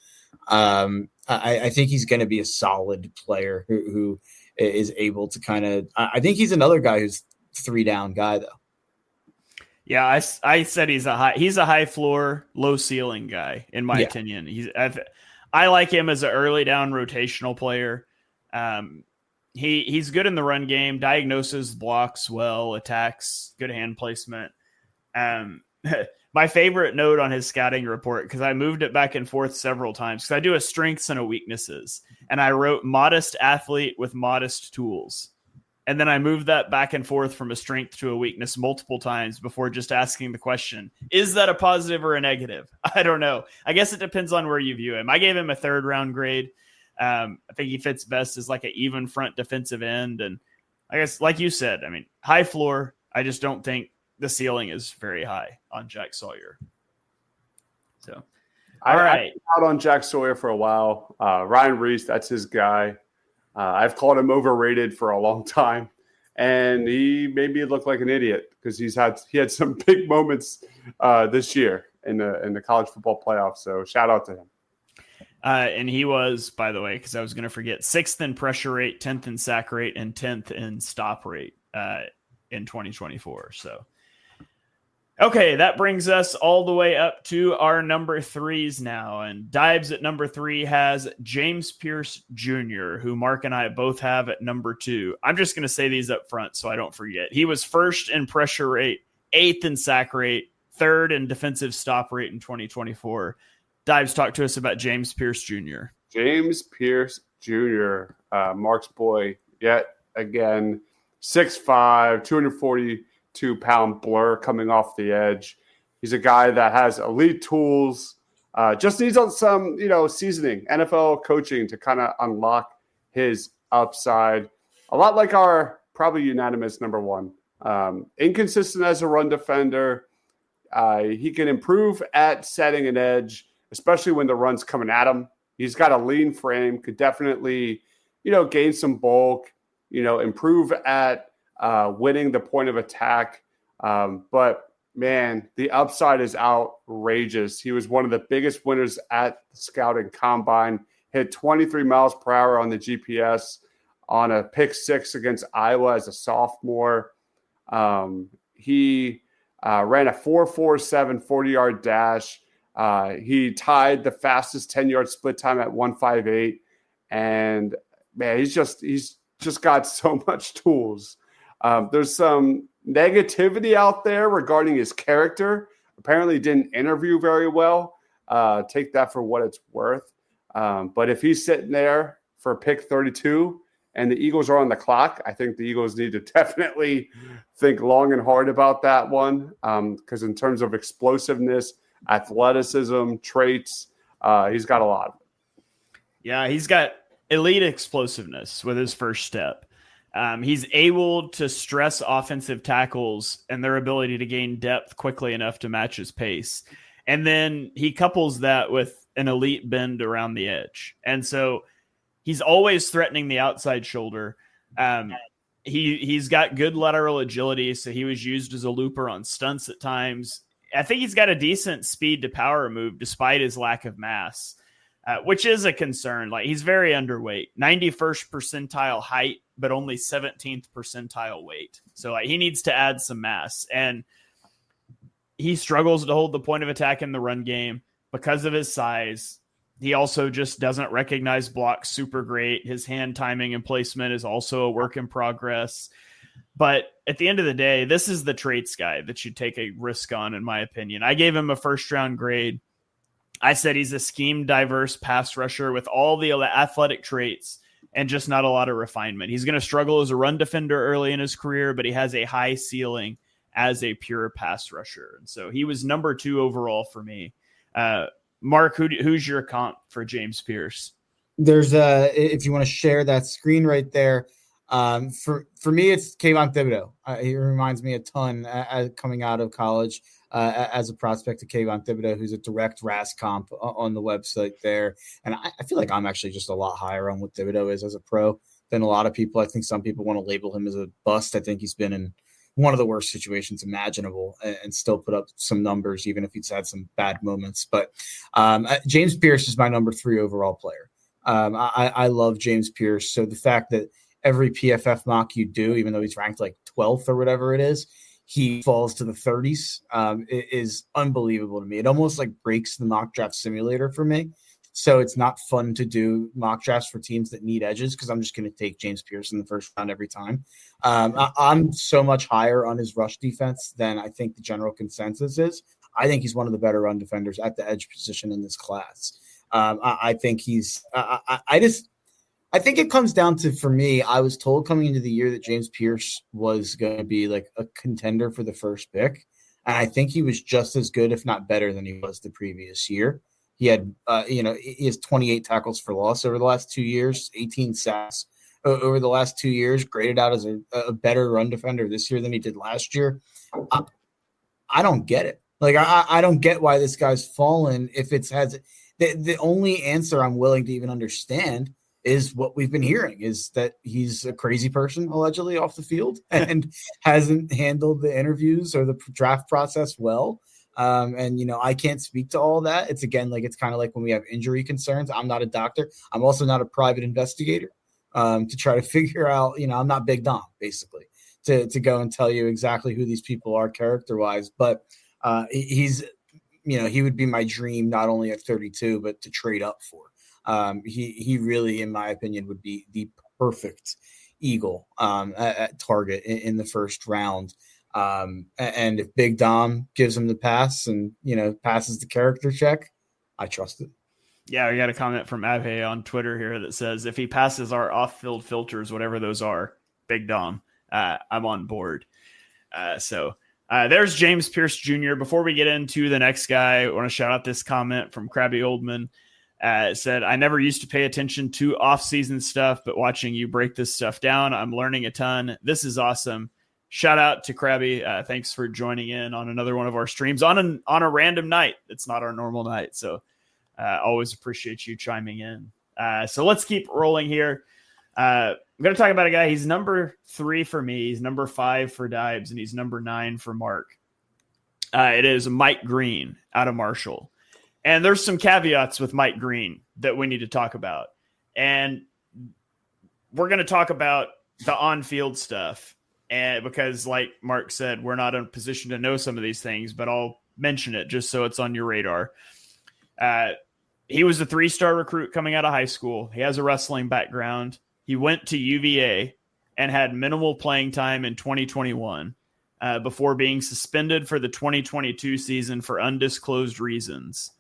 I think he's going to be a solid player who is able to kind of. I think he's another guy who's 3-down guy though. Yeah, I said he's a high floor, low ceiling guy in my opinion. I like him as an early down rotational player. He's good in the run game, diagnoses blocks well, attacks, good hand placement. My favorite note on his scouting report, because I moved it back and forth several times, because I do a strengths and a weaknesses, and I wrote modest athlete with modest tools. And then I moved that back and forth from a strength to a weakness multiple times before just asking the question, is that a positive or a negative? I don't know. I guess it depends on where you view him. I gave him a 3rd round grade. I think he fits best as like an even front defensive end. And I guess, like you said, I mean, high floor. I just don't think the ceiling is very high on Jack Sawyer. So, all right. I've been out on Jack Sawyer for a while. Ryan Reese, that's his guy. I've called him overrated for a long time, and he made me look like an idiot because he had some big moments this year in the college football playoffs. So shout out to him. And he was, by the way, because I was going to forget, 6th in pressure rate, 10th in sack rate, and 10th in stop rate in 2024. So, okay, that brings us all the way up to our number 3s now. And Dibes at number 3 has James Pierce Jr., who Mark and I both have at number 2. I'm just going to say these up front so I don't forget. He was 1st in pressure rate, 8th in sack rate, 3rd in defensive stop rate in 2024. Dibes, talk to us about James Pierce Jr. James Pierce Jr., Mark's boy, yet again, 6'5", 242-pound blur coming off the edge. He's a guy that has elite tools, just needs some, seasoning, NFL coaching to kind of unlock his upside. A lot like our probably unanimous number 1. Inconsistent as a run defender. He can improve at setting an edge, especially when the run's coming at him. He's got a lean frame, could definitely, gain some bulk, improve at winning the point of attack. But, man, the upside is outrageous. He was one of the biggest winners at the scouting combine, hit 23 miles per hour on the GPS on a pick 6 against Iowa as a sophomore. He ran a 4.47 40-yard dash. He tied the fastest 10-yard split time at 1.58, and man, he's just got so much tools. There's some negativity out there regarding his character. Apparently, didn't interview very well. Take that for what it's worth. But if he's sitting there for pick 32 and the Eagles are on the clock, I think the Eagles need to definitely think long and hard about that one. Because in terms of explosiveness, athleticism, traits, he's got a lot. Yeah, he's got elite explosiveness with his first step. He's able to stress offensive tackles and their ability to gain depth quickly enough to match his pace. And then he couples that with an elite bend around the edge. And so he's always threatening the outside shoulder. He's got good lateral agility, so he was used as a looper on stunts at times. I think he's got a decent speed to power move despite his lack of mass, which is a concern. Like, he's very underweight, 91st percentile height, but only 17th percentile weight. So like, he needs to add some mass, and he struggles to hold the point of attack in the run game because of his size. He also just doesn't recognize blocks super great. His hand timing and placement is also a work in progress. But at the end of the day, this is the traits guy that you take a risk on, in my opinion. I gave him a first-round grade. I said he's a scheme-diverse pass rusher with all the athletic traits and just not a lot of refinement. He's going to struggle as a run defender early in his career, but he has a high ceiling as a pure pass rusher. And so he was number 2 overall for me. Mark, who's your comp for James Pierce? There's if you want to share that screen right there, for me, it's Kayvon Thibodeau. He reminds me a ton coming out of college as a prospect of Kayvon Thibodeau, who's a direct RAS comp on the website there. And I feel like I'm actually just a lot higher on what Thibodeau is as a pro than a lot of people. I think some people want to label him as a bust. I think he's been in one of the worst situations imaginable and still put up some numbers, even if he's had some bad moments. But James Pierce is my number 3 overall player. I love James Pierce. So the fact that every PFF mock you do, even though he's ranked like 12th or whatever it is, he falls to the 30s is unbelievable to me. It almost like breaks the mock draft simulator for me. So it's not fun to do mock drafts for teams that need edges, because I'm just going to take James Pierce in the first round every time. I'm so much higher on his rush defense than I think the general consensus is. I think he's one of the better run defenders at the edge position in this class. I think he's I think it comes down to, for me, I was told coming into the year that James Pierce was going to be like a contender for the first pick. And I think he was just as good, if not better, than he was the previous year. He had, he has 28 tackles for loss over the last 2 years, 18 sacks over the last 2 years, graded out as a better run defender this year than he did last year. I don't get it. Like, I don't get why this guy's fallen. If it's the only answer I'm willing to even understand is what we've been hearing, is that he's a crazy person, allegedly, off the field and hasn't handled the interviews or the draft process well. I can't speak to all that. It's it's kind of like when we have injury concerns. I'm not a doctor. I'm also not a private investigator to try to figure out, I'm not Big Dom, basically, to go and tell you exactly who these people are character-wise. But he would be my dream, not only at 32, but to trade up for. He really, in my opinion, would be the perfect Eagle at target in the first round. And if Big Dom gives him the pass and, passes the character check, I trust it. Yeah, we got a comment from Abhay on Twitter here that says, if he passes our off-field filters, whatever those are, Big Dom, I'm on board. So there's James Pierce Jr. Before we get into the next guy, I want to shout out this comment from Krabby Oldman. It said, I never used to pay attention to off-season stuff, but watching you break this stuff down, I'm learning a ton. This is awesome. Shout out to Krabby. Thanks for joining in on another one of our streams on a random night. It's not our normal night. So always appreciate you chiming in. So let's keep rolling here. I'm going to talk about a guy. He's number 3 for me. He's number 5 for Dibes, and he's number 9 for Mark. It is Mike Green out of Marshall. And there's some caveats with Mike Green that we need to talk about. And we're going to talk about the on-field stuff. And because, like Mark said, we're not in a position to know some of these things, but I'll mention it just so it's on your radar. He was a 3-star recruit coming out of high school. He has a wrestling background. He went to UVA and had minimal playing time in 2021 before being suspended for the 2022 season for undisclosed reasons.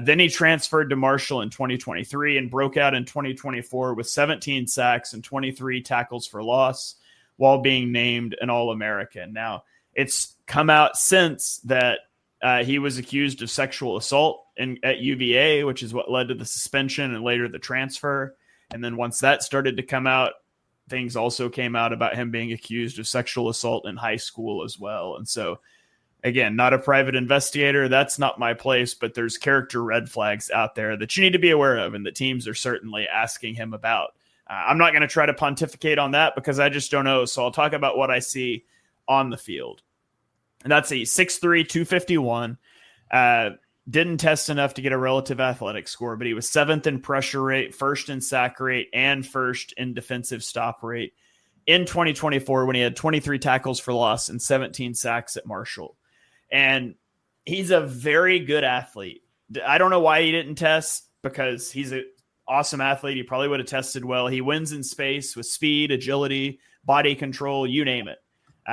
Then he transferred to Marshall in 2023 and broke out in 2024 with 17 sacks and 23 tackles for loss, while being named an All-American. Now, it's come out since that he was accused of sexual assault at UVA, which is what led to the suspension and later the transfer. And then once that started to come out, things also came out about him being accused of sexual assault in high school as well. And so again, not a private investigator. That's not my place, but there's character red flags out there that you need to be aware of and the teams are certainly asking him about. I'm not going to try to pontificate on that because I just don't know. So I'll talk about what I see on the field. And that's a 6'3", 251. Didn't test enough to get a relative athletic score, but he was 7th in pressure rate, 1st in sack rate, and 1st in defensive stop rate in 2024 when he had 23 tackles for loss and 17 sacks at Marshall. And he's a very good athlete. I don't know why he didn't test because he's an awesome athlete. He probably would have tested well. He wins in space with speed, agility, body control, you name it.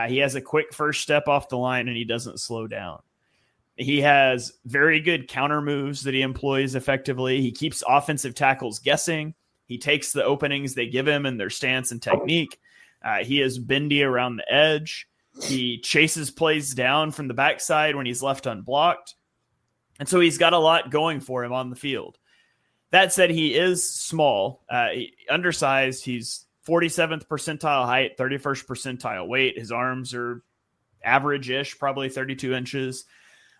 He has a quick first step off the line and he doesn't slow down. He has very good counter moves that he employs effectively. He keeps offensive tackles guessing. He takes the openings they give him and their stance and technique. He is bendy around the edge. He chases plays down from the backside when he's left unblocked. And so he's got a lot going for him on the field. That said, he is small, undersized. He's 47th percentile height, 31st percentile weight. His arms are average-ish, probably 32 inches.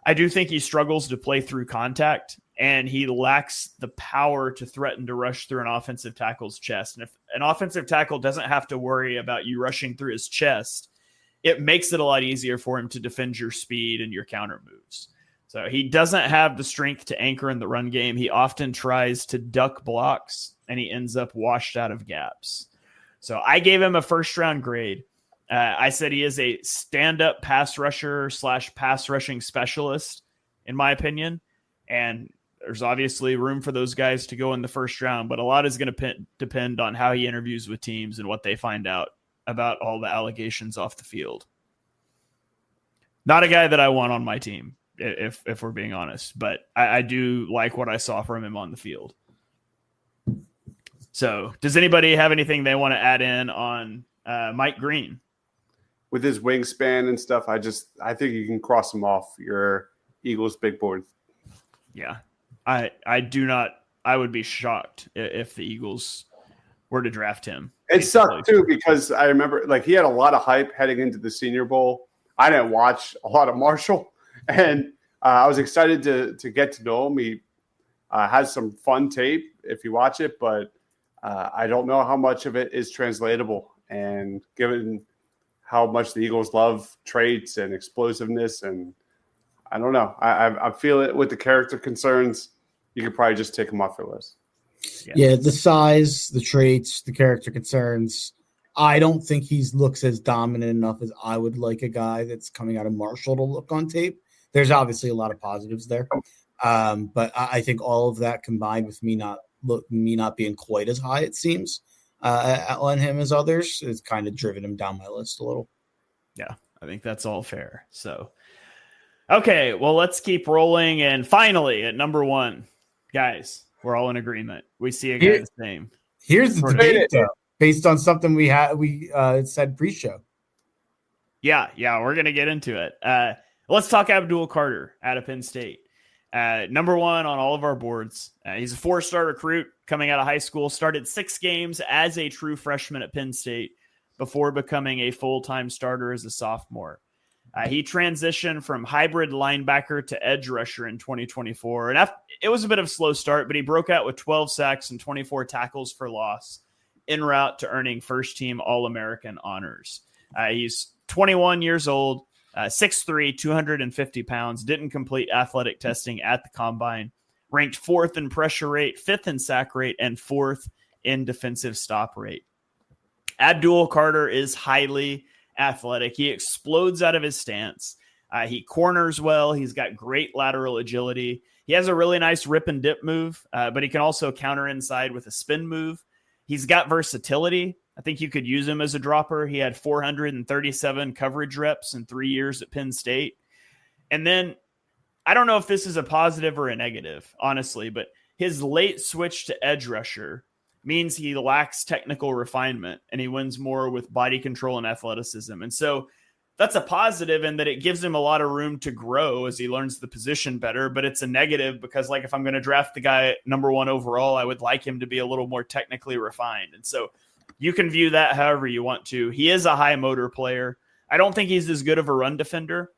I do think he struggles to play through contact, and he lacks the power to threaten to rush through an offensive tackle's chest. And if an offensive tackle doesn't have to worry about you rushing through his chest, it makes it a lot easier for him to defend your speed and your counter moves. So he doesn't have the strength to anchor in the run game. He often tries to duck blocks, and he ends up washed out of gaps. So I gave him a first-round grade. I said he is a stand-up pass rusher / pass rushing specialist, in my opinion. And there's obviously room for those guys to go in the first round, but a lot is going to depend on how he interviews with teams and what they find out about all the allegations off the field. Not a guy that I want on my team, if we're being honest, but I do like what I saw from him on the field. So does anybody have anything they want to add in on Mike Green? With his wingspan and stuff, I think you can cross him off your Eagles big board. Yeah, I would be shocked if the Eagles were to draft him. It sucked too because I remember he had a lot of hype heading into the Senior Bowl. I didn't watch a lot of Marshall, and I was excited to get to know him. He has some fun tape if you watch it, but I don't know how much of it is translatable. And given how much the Eagles love traits and explosiveness, and I don't know. I feel it with the character concerns. You could probably just take him off your list. Yeah, the size, the traits, the character concerns. I don't think he looks as dominant enough as I would like a guy that's coming out of Marshall to look on tape. There's obviously a lot of positives there, but I think all of that combined with me not being quite as high, it seems, on him as others, has kind of driven him down my list a little. Yeah, I think that's all fair. So, okay, well, let's keep rolling. And finally, at number 1, guys, we're all in agreement. We see a guy the same. Here's the debate, though, based on something we said pre-show. Yeah, we're going to get into it. Let's talk Abdul Carter out of Penn State. Number 1 on all of our boards. He's a 4-star recruit coming out of high school, started 6 games as a true freshman at Penn State before becoming a full-time starter as a sophomore. He transitioned from hybrid linebacker to edge rusher in 2024. And it was a bit of a slow start, but he broke out with 12 sacks and 24 tackles for loss en route to earning first-team All-American honors. He's 21 years old, 6'3", 250 pounds, didn't complete athletic testing at the combine, ranked 4th in pressure rate, 5th in sack rate, and 4th in defensive stop rate. Abdul Carter is highly athletic. He explodes out of his stance. He corners well. He's got great lateral agility. He has a really nice rip and dip move, but he can also counter inside with a spin move. He's got versatility. I think you could use him as a dropper. He had 437 coverage reps in 3 years at Penn State. And then I don't know if this is a positive or a negative, honestly, but his late switch to edge rusher means he lacks technical refinement and he wins more with body control and athleticism. And so that's a positive in that it gives him a lot of room to grow as he learns the position better, but it's a negative because if I'm going to draft the guy at number 1 overall, I would like him to be a little more technically refined. And so you can view that however you want to. He is a high motor player. I don't think he's as good of a run defender,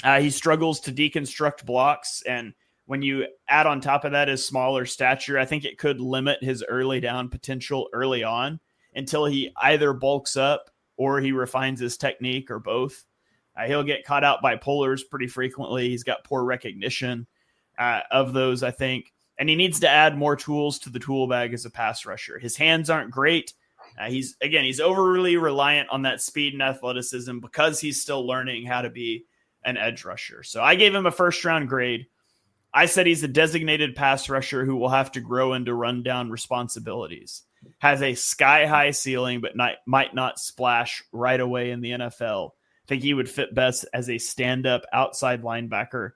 He struggles to deconstruct blocks, and when you add on top of that his smaller stature, I think it could limit his early down potential early on until he either bulks up or he refines his technique or both. He'll get caught out by pullers pretty frequently. He's got poor recognition of those, I think. And he needs to add more tools to the tool bag as a pass rusher. His hands aren't great. He's overly reliant on that speed and athleticism because he's still learning how to be an edge rusher. So I gave him a first-round grade. I said he's a designated pass rusher who will have to grow into rundown responsibilities. Has a sky-high ceiling, but might not splash right away in the NFL. I think he would fit best as a stand-up outside linebacker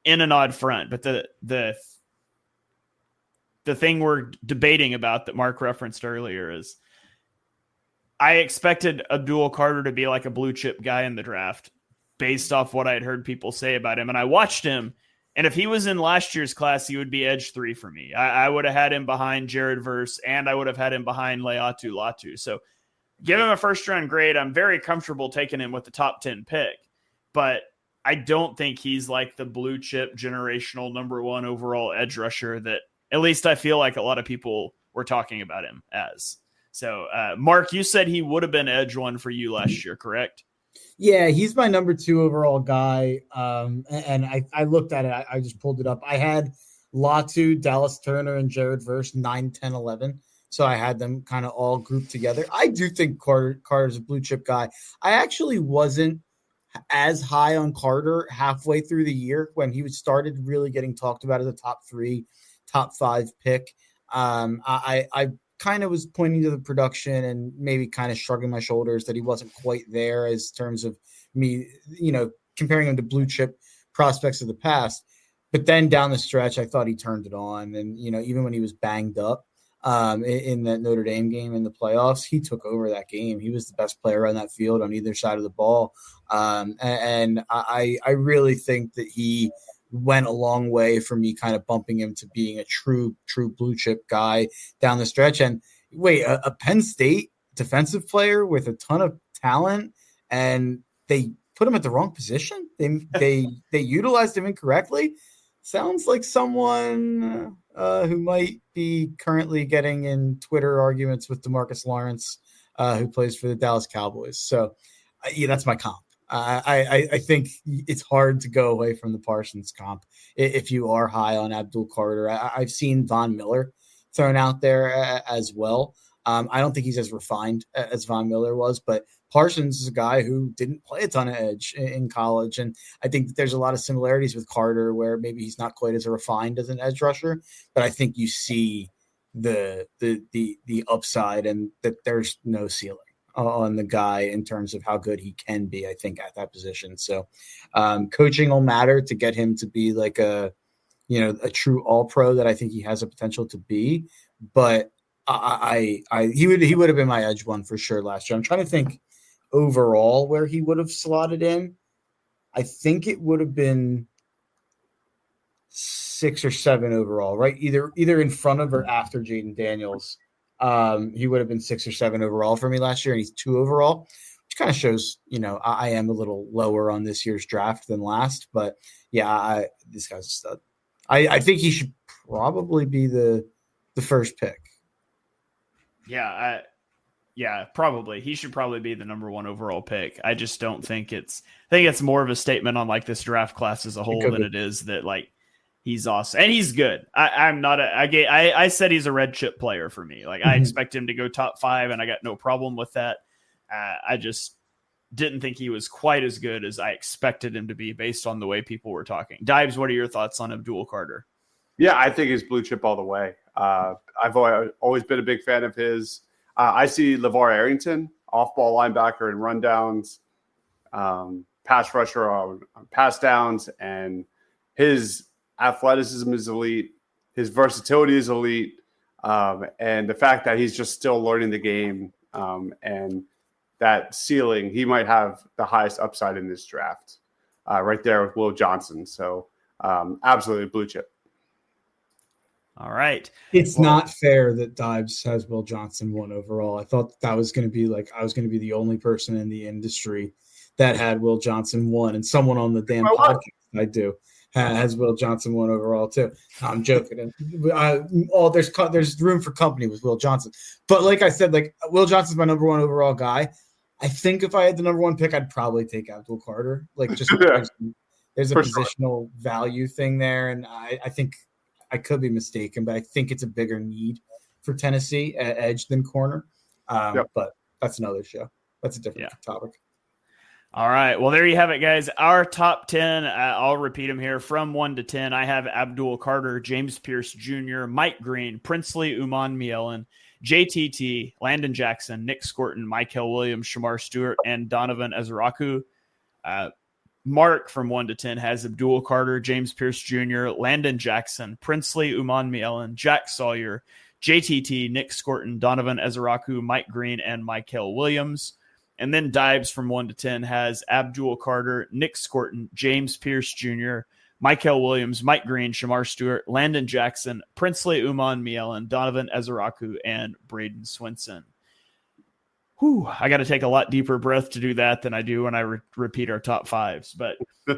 in an odd front. But the thing we're debating about that Mark referenced earlier is I expected Abdul Carter to be like a blue chip guy in the draft based off what I'd heard people say about him. And I watched him, and if he was in last year's class, he would be edge 3 for me. I would have had him behind Jared Verse, and I would have had him behind Leatu Latu. So give him a first-round grade. I'm very comfortable taking him with the top 10 pick, but I don't think he's like the blue chip generational number 1 overall edge rusher that at least I feel like a lot of people were talking about him as. So, Mark, you said he would have been edge 1 for you last year, correct? Yeah, he's my number 2 overall guy. And I looked at it. I just pulled it up. I had Latu, Dallas Turner, and Jared Verse 9, 10, 11. So I had them kind of all grouped together. I do think Carter's a blue chip guy. I actually wasn't as high on Carter halfway through the year when he started really getting talked about as a top 3, top 5 pick. I kind of was pointing to the production and maybe kind of shrugging my shoulders that he wasn't quite there as terms of me, comparing him to blue chip prospects of the past. But then down the stretch, I thought he turned it on. And, even when he was banged up in that Notre Dame game in the playoffs, he took over that game. He was the best player on that field on either side of the ball. And I really think that he went a long way for me kind of bumping him to being a true blue chip guy down the stretch. And wait, a Penn State defensive player with a ton of talent, and they put him at the wrong position. They utilized him incorrectly. Sounds like someone who might be currently getting in Twitter arguments with DeMarcus Lawrence, who plays for the Dallas Cowboys. So that's my comp. I think it's hard to go away from the Parsons comp if you are high on Abdul Carter. I've seen Von Miller thrown out there as well. I don't think he's as refined as Von Miller was, but Parsons is a guy who didn't play a ton of edge in college. And I think that there's a lot of similarities with Carter where maybe he's not quite as refined as an edge rusher, but I think you see the upside and that there's no ceiling on the guy in terms of how good he can be, I think, at that position. So coaching will matter to get him to be like a true all pro that I think he has a potential to be. But he would have been my edge 1 for sure last year. I'm trying to think overall where he would have slotted in. I think it would have been 6 or 7 overall, right? Either in front of or after Jaden Daniels. He would have been 6 or 7 overall for me last year, and he's 2 overall, which kind of shows, I am a little lower on this year's draft than last. But yeah, this guy's a stud. I think he should probably be the first pick. Yeah, probably. He should probably be the number 1 overall pick. I just don't think I think it's more of a statement on like this draft class as a whole than it is that like he's awesome and he's good. I said he's a red chip player for me. Like I expect him to go top 5 and I got no problem with that. I just didn't think he was quite as good as I expected him to be based on the way people were talking. Dibes, what are your thoughts on Abdul Carter? Yeah, I think he's blue chip all the way. I've always been a big fan of his. I see LeVar Arrington, off-ball linebacker and rundowns, pass rusher on pass downs, and his athleticism is elite. His versatility is elite. And the fact that he's just still learning the game and that ceiling, he might have the highest upside in this draft right there with Will Johnson. So absolutely blue chip. All right. It's not fair that Dibes has Will Johnson 1 overall. I thought that was going to be I was going to be the only person in the industry that had Will Johnson 1, and someone on the damn podcast I do has Will Johnson 1 overall too. I'm joking. There's room for company with Will Johnson, but like I said, like Will Johnson's my number 1 overall guy. I think if I had the number 1 pick, I'd probably take Abdul Carter. Like just there's a positional value thing there, and I think I could be mistaken, but I think it's a bigger need for Tennessee at edge than corner. But that's another show. That's a different topic. All right. Well, there you have it, guys. Our top 10, I'll repeat them here from 1 to 10. I have Abdul Carter, James Pierce Jr., Mike Green, Princely Umanmielen, JTT, Landon Jackson, Nick Scorton, Michael Williams, Shamar Stewart, and Donovan Ezraku. Mark from 1 to 10 has Abdul Carter, James Pierce Jr., Landon Jackson, Princely Umanmielen, Jack Sawyer, JTT, Nick Scorton, Donovan Ezraku, Mike Green, and Michael Williams. And then Dibes from 1 to 10 has Abdul Carter, Nick Scorton, James Pierce Jr., Michael Williams, Mike Green, Shamar Stewart, Landon Jackson, Princely Umanmielen, Donovan Ezraku, and Braden Swinson. Whew, I got to take a lot deeper breath to do that than I do when I repeat our top 5s. But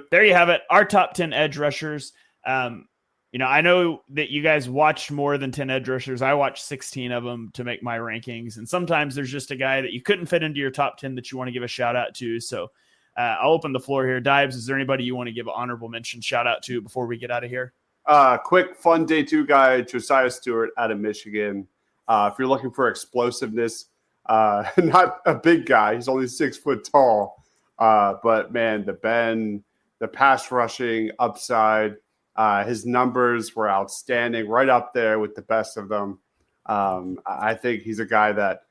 there you have it, our top 10 edge rushers. I know that you guys watched more than 10 edge rushers. I watched 16 of them to make my rankings. And sometimes there's just a guy that you couldn't fit into your top 10 that you want to give a shout out to. So I'll open the floor here. Dibes, is there anybody you want to give an honorable mention shout out to before we get out of here? Quick, fun day 2 guy, Josiah Stewart out of Michigan. If you're looking for explosiveness, not a big guy. He's only 6 foot tall. But man, the bend, the pass rushing upside, his numbers were outstanding, right up there with the best of them. I think he's a guy that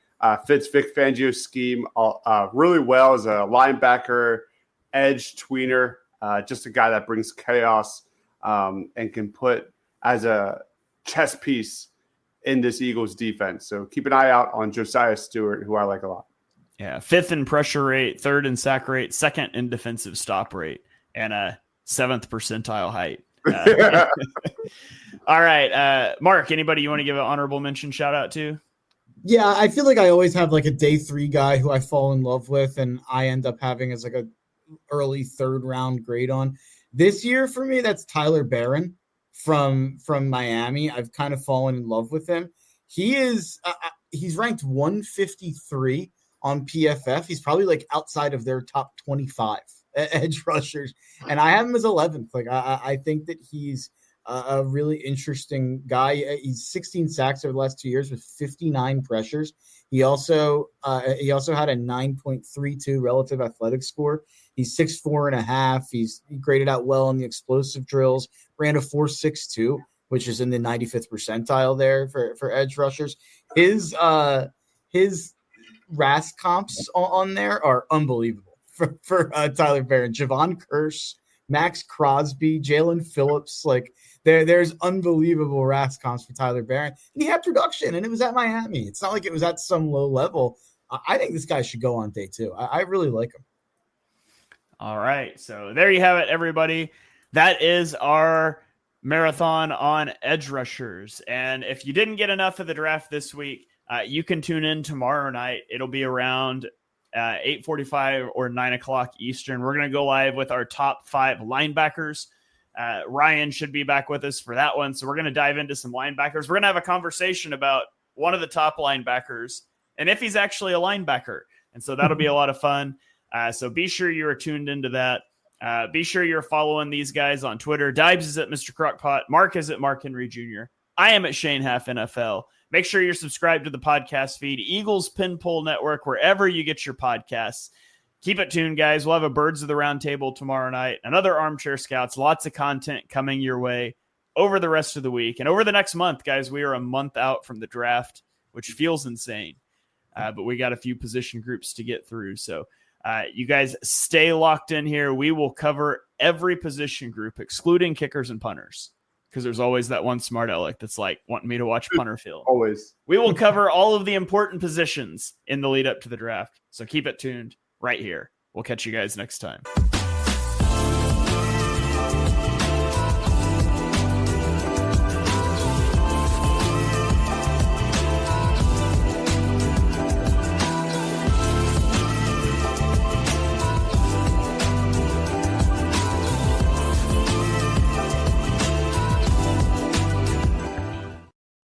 fits Vic Fangio's scheme really well as a linebacker, edge tweener, just a guy that brings chaos and can put as a chess piece in this Eagles defense. So keep an eye out on Josiah Stewart, who I like a lot. Yeah, 5th in pressure rate, 3rd in sack rate, 2nd in defensive stop rate, and a 7th percentile height. All right, Mark, anybody you want to give an honorable mention shout out to? Yeah, I feel like I always have like a day 3 guy who I fall in love with, and I end up having as like a early 3rd round grade on. This year for me, that's Tyler Barron from Miami. I've kind of fallen in love with him. He is he's ranked 153 on PFF. He's probably like outside of their top 25 edge rushers, and I have him as 11th. Like I think that he's a really interesting guy. He's 16 sacks over the last 2 years with 59 pressures. He also had a 9.32 relative athletic score. He's 6'4.5". He graded out well on the explosive drills. Ran a 4.62, which is in the 95th percentile there for edge rushers. His RAS comps on there are unbelievable for Tyler Barron. Javon Curse, Max Crosby, Jalen Phillips, like there's unbelievable RAS comps for Tyler Barron. And he had production, and it was at Miami. It's not like it was at some low level. I think this guy should go on day 2. I really like him. All right, so there you have it, everybody. That is our marathon on edge rushers. And if you didn't get enough of the draft this week, you can tune in tomorrow night. It'll be around 8:45 or 9 o'clock Eastern. We're going to go live with our top 5 linebackers. Ryan should be back with us for that one. So we're going to dive into some linebackers. We're going to have a conversation about one of the top linebackers and if he's actually a linebacker. And so that'll be a lot of fun. So be sure you are tuned into that. Be sure you're following these guys on Twitter. Dibes is at Mr. Crockpot. Mark is at Mark Henry Jr. I am at Shane Half NFL. Make sure you're subscribed to the podcast feed, Eagles Pin Pull Network, wherever you get your podcasts. Keep it tuned, guys. We'll have a Birds of the Round Table tomorrow night. Another Armchair Scouts. Lots of content coming your way over the rest of the week. And over the next month, guys, we are a month out from the draft, which feels insane. But we got a few position groups to get through. So you guys stay locked in here. We will cover every position group, excluding kickers and punters, because there's always that one smart aleck that's like wanting me to watch punter film. Always. We will cover all of the important positions in the lead up to the draft. So keep it tuned right here. We'll catch you guys next time.